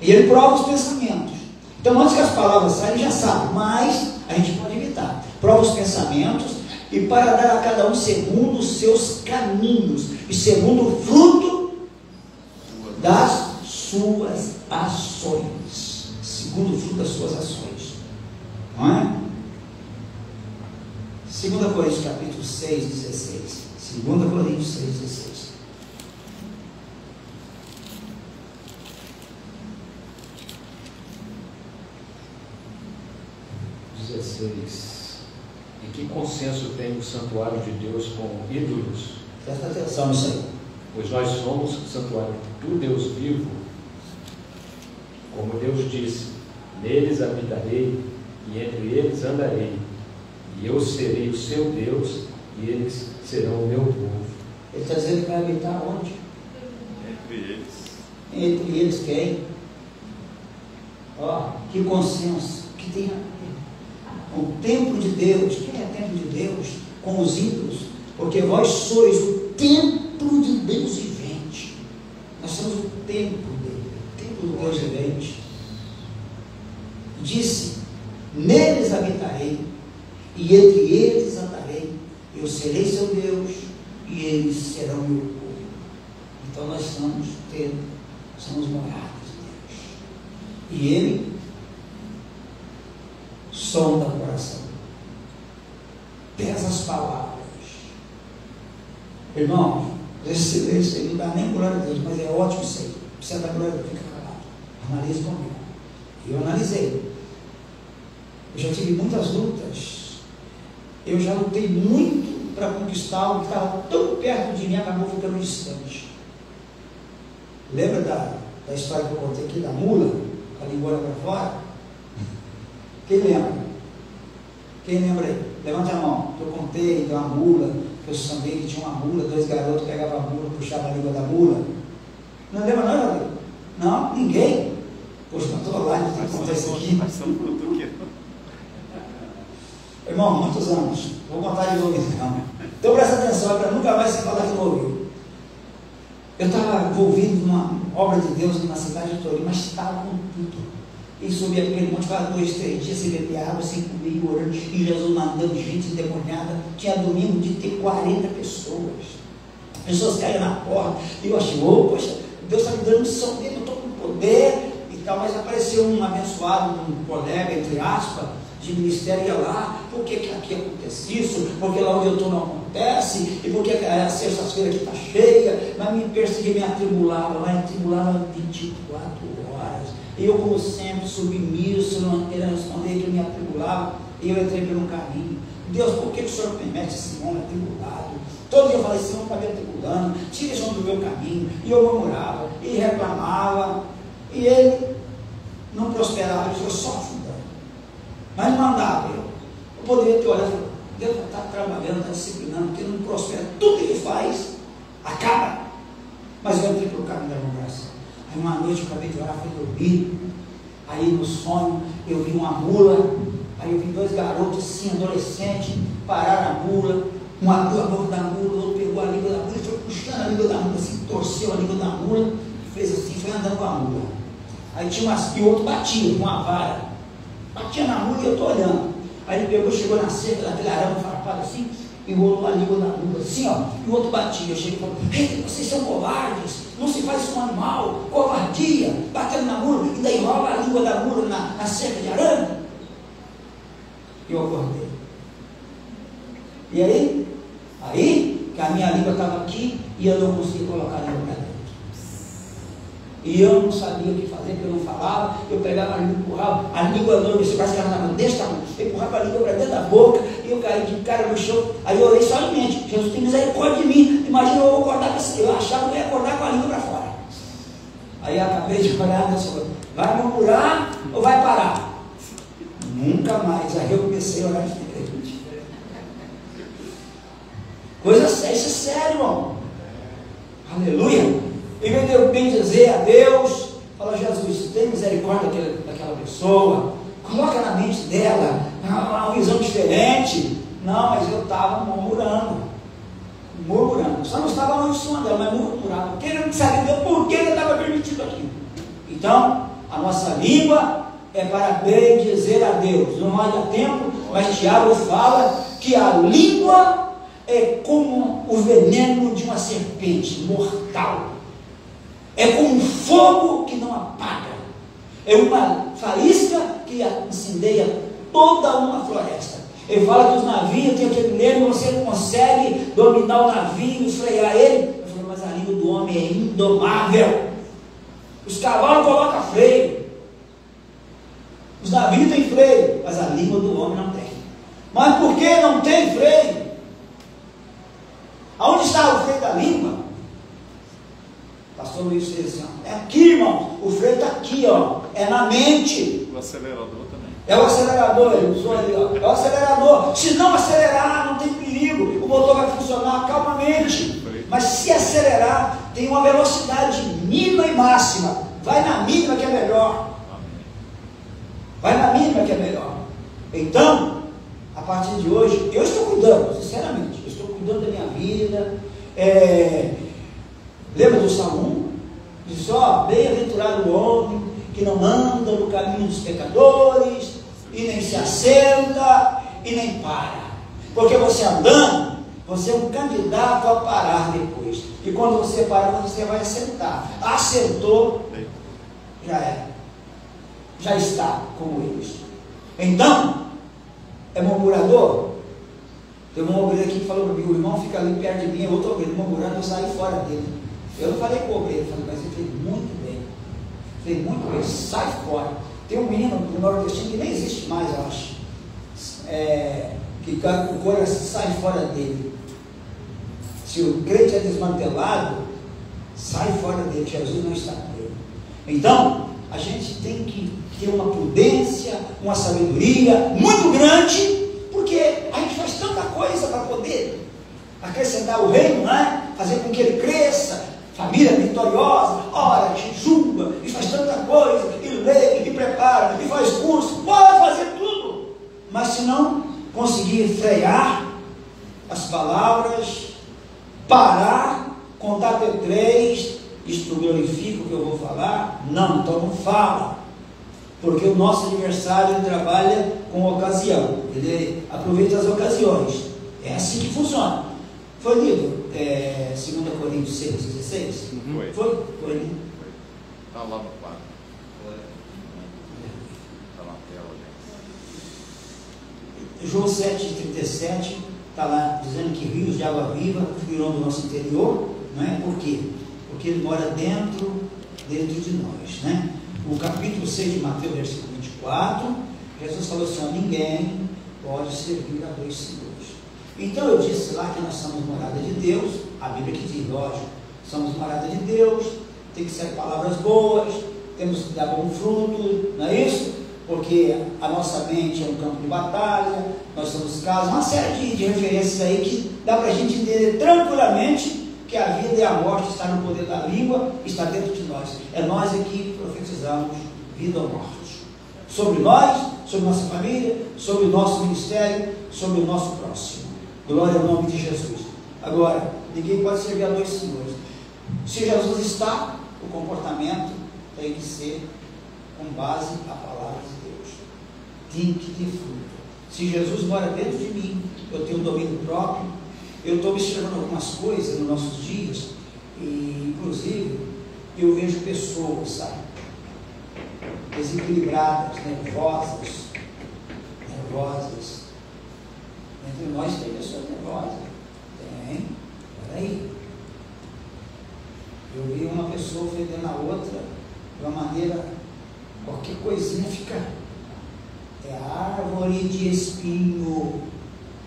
E ele prova os pensamentos. Então, antes que as palavras saiam, ele já sabe, mas a gente pode evitar. Prova os pensamentos, e para dar a cada um segundo os seus caminhos, e segundo o fruto das suas ações. Segundo o fruto das suas ações. Não é? 2 Coríntios capítulo 6, 16. 2 Coríntios 6, 16. E que consenso tem o santuário de Deus com ídolos? Presta atenção nisso aí. Pois nós somos o santuário do Deus vivo, como Deus disse: neles habitarei e entre eles andarei, e eu serei o seu Deus e eles serão o meu povo. Ele está dizendo que vai habitar onde? Entre eles. Entre eles quem? Que consenso, que tem o templo de Deus. Quem é templo de Deus? Com os ídolos, porque vós sois o templo de Deus vivente. disse: neles habitarei, e entre eles andarei, eu serei seu Deus, e eles serão meu povo. Então nós somos moradas de Deus. E Ele sonda o coração, pesa as palavras. Irmão, esse silêncio aí não dá nem glória a Deus, mas é ótimo isso aí. Precisa dar glória a Deus, fica calado. Analise comigo. Eu analisei. Eu já tive muitas lutas. Eu já lutei muito para conquistar algo que estava tão perto de mim, acabou ficando distante. Lembra da história que eu contei aqui da mula, com a língua para fora? Quem lembra? Quem lembra aí? Levante a mão. Eu contei de uma mula, que eu sabia que tinha uma mula, 2 garotos pegavam a mula, puxavam a língua da mula. Não lembra não, Gabriel? Não, ninguém. Poxa, não estou lá, não tem que contar isso aqui. Irmão, muitos anos. Vou contar de novo então. Então presta atenção, para nunca mais se falar que não ouviu. Eu estava envolvido numa obra de Deus na cidade de Torim, mas estava com tudo. E subia aquele monte, ficava 2, 3 dias sem beber água, sem comer, orando, e Jesus mandando gente endemoniada. Tinha domingo de ter 40 pessoas. Pessoas caíam na porta, e eu achei, poxa, Deus está me dando missão dele, eu estou com poder e tal. Mas apareceu um abençoado, um colega, entre aspas, de ministério, ia lá, por que aqui acontece isso, porque lá onde eu estou não acontece, e porque a sexta-feira aqui está cheia, mas me perseguia, me atribulava, lá me atribulava 24 horas, e eu como sempre submisso, não querendo responder que eu me atribulava, e eu entrei por um caminho. Deus, por que o Senhor permite esse homem atribulado? Todo dia eu falei, Senhor está me atribulando, tira esse homem do meu caminho, e eu murmurava, e reclamava, e ele não prosperava, ele foi só afundando. Mas não andava. Eu poderia ter olhado e falar, Deus está trabalhando, está disciplinando, porque não prospera. Tudo que ele faz, acaba. Mas eu entrei pelo caminho da murmuração. Aí uma noite eu acabei de orar, fui dormir. Aí no sonho eu vi uma mula. Aí eu vi 2 garotos assim, adolescentes, pararam a mula. Um abriu a boca da mula, o outro pegou a língua da mula e foi puxando a língua da mula, assim, torceu a língua da mula, fez assim, foi andando com a mula. Aí tinha e o outro batia com uma vara. Batia na mula e eu estou olhando. Aí ele pegou, chegou na cerca daquele arame farpado assim, e rolou a língua na mula, assim, ó, e o outro batia. Eu cheguei e falei, ei, vocês são covardes, não se faz com um animal, covardia, batendo na mula, e daí rola a língua da mula na cerca de arame. E eu acordei. E aí, que a minha língua estava aqui, e eu não conseguia colocar a língua para dentro. E eu não sabia o que fazer, porque eu não falava. Eu pegava a língua, empurrava, a língua não, você parece que ela estava desse tamanho. Eu empurrava a língua para dentro da boca, e eu caí de cara no chão. Aí eu orei só em mente, Jesus tem misericórdia de mim. Imagina eu acordar com assim, eu achava que eu ia acordar com a língua para fora. Aí eu acabei de olhar, Deus falou, vai murmurar ou vai parar? Nunca mais. Aí eu comecei a orar diferente. Coisa séria, isso é sério, irmão. Aleluia. Em vez de eu bem dizer a Deus, fala, Jesus, tem misericórdia daquela pessoa, coloca na mente dela uma visão diferente. Não, mas eu estava murmurando, só não estava lá em cima dela, mas murmurando, porque ele não sabia por que ele estava permitido aquilo. Então, a nossa língua é para bem dizer a Deus. Não há tempo, mas Tiago fala que a língua é como o veneno de uma serpente mortal. É como um fogo que não apaga. É uma faísca que incendeia toda uma floresta. Ele fala que os navios tem aquele leme, você não consegue dominar o navio, frear ele. Eu falo, mas a língua do homem é indomável. Os cavalos colocam freio. Os navios têm freio, mas a língua do homem não tem. Mas por que não tem freio? Aonde está o freio da língua? Pastor Luiz fez assim, ó, é aqui, irmão, o freio está aqui, ó, é na mente. O acelerador também. É o acelerador, ele usou ali, ó, é o acelerador. Se não acelerar, não tem perigo, o motor vai funcionar calmamente. Mas se acelerar, tem uma velocidade mínima e máxima. Vai na mínima que é melhor. Vai na mínima que é melhor. Então, a partir de hoje, eu estou cuidando, sinceramente, eu estou cuidando da minha vida. Lembra do Salmo 1? Diz, ó, bem-aventurado o homem que não anda no caminho dos pecadores, e nem se assenta, e nem para. Porque você andando, você é um candidato a parar depois. E quando você parar, você vai assentar. Acertou, já é. Já está como eles. Então, é murmurador? Tem um obreiro aqui que falou para mim, o irmão fica ali perto de mim, outro obreiro murmurando, eu saí fora dele. Eu não falei com o obreiro, falei, mas ele fez muito bem. Fez muito bem, sai fora. Tem um menino do nordestino que nem existe mais, eu acho. Que o coração sai fora dele. Se o crente é desmantelado, sai fora dele, Jesus não está com ele. Então, a gente tem que ter uma prudência, uma sabedoria muito grande, porque a gente faz tanta coisa para poder acrescentar o reino, né? Fazer com que ele cresça, família vitoriosa, ora, jejua, e faz tanta coisa, e lê, e prepara, e faz curso, pode fazer tudo, mas se não conseguir frear as palavras, parar, contar até 3, isto glorifica o que eu vou falar? Não, então não fala, porque o nosso adversário ele trabalha com ocasião, ele aproveita as ocasiões, é assim que funciona. Foi lido 2 Coríntios 6,16? Foi lido? Está lá no quadro. Está na tela, gente. João 7,37 está lá dizendo que rios de água viva fluirão do nosso interior, não é? Por quê? Porque ele mora dentro de nós, né? O capítulo 6 de Mateus, versículo 24, Jesus falou assim: ninguém pode servir a 2 senhores. Então eu disse lá que nós somos morada de Deus, a Bíblia que diz, lógico, somos morada de Deus, tem que ser palavras boas, temos que dar bom fruto, não é isso? Porque a nossa mente é um campo de batalha, nós somos casos, uma série de referências aí que dá para a gente entender tranquilamente que a vida e a morte está no poder da língua, está dentro de nós. É nós que profetizamos vida ou morte. Sobre nós, sobre nossa família, sobre o nosso ministério, sobre o nosso próximo. Glória ao nome de Jesus. Agora, ninguém pode servir a 2 senhores. Se Jesus está, o comportamento tem que ser com base na palavra de Deus. Tem que ter fruto. Se Jesus mora dentro de mim, eu tenho um domínio próprio, eu estou observando algumas coisas nos nossos dias, e inclusive eu vejo pessoas, sabe, desequilibradas, nervosas. Entre nós tem pessoas nervosas. Tem, peraí. Eu vi uma pessoa ofendendo a outra de uma maneira, qualquer coisinha fica. É árvore de espinho.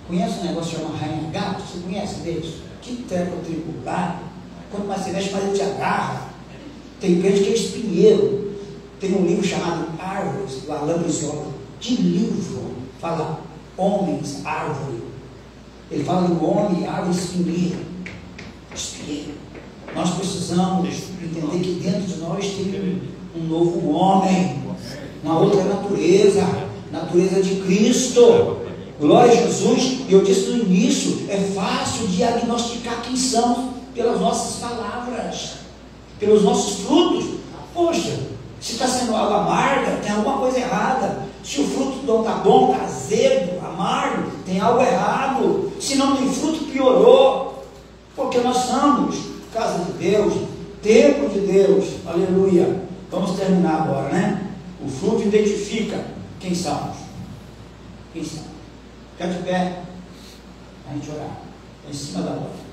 Conhece um negócio chamado arranha-gato? Você conhece deles? Que treco tribular. Quanto mais você mexe, mais ele te agarra. Tem crente que é espinheiro. Tem um livro chamado Árvores, do Alain Brizola. Que livro fala homens, árvore. Ele fala do homem, árvore, espinheiro. Nós precisamos entender que dentro de nós tem um novo homem, uma outra natureza de Cristo. Glória a Jesus. E eu disse no início, é fácil diagnosticar quem são pelas nossas palavras, pelos nossos frutos. Poxa, se está sendo água amarga, tem alguma coisa errada. Se o fruto não está bom, está azedo, amargo, tem algo errado. Se não tem fruto, piorou. Porque nós somos casa de Deus, templo de Deus. Aleluia. Vamos terminar agora, né? O fruto identifica quem somos. Quem somos? Fica de pé, a gente orar. Em cima da hora.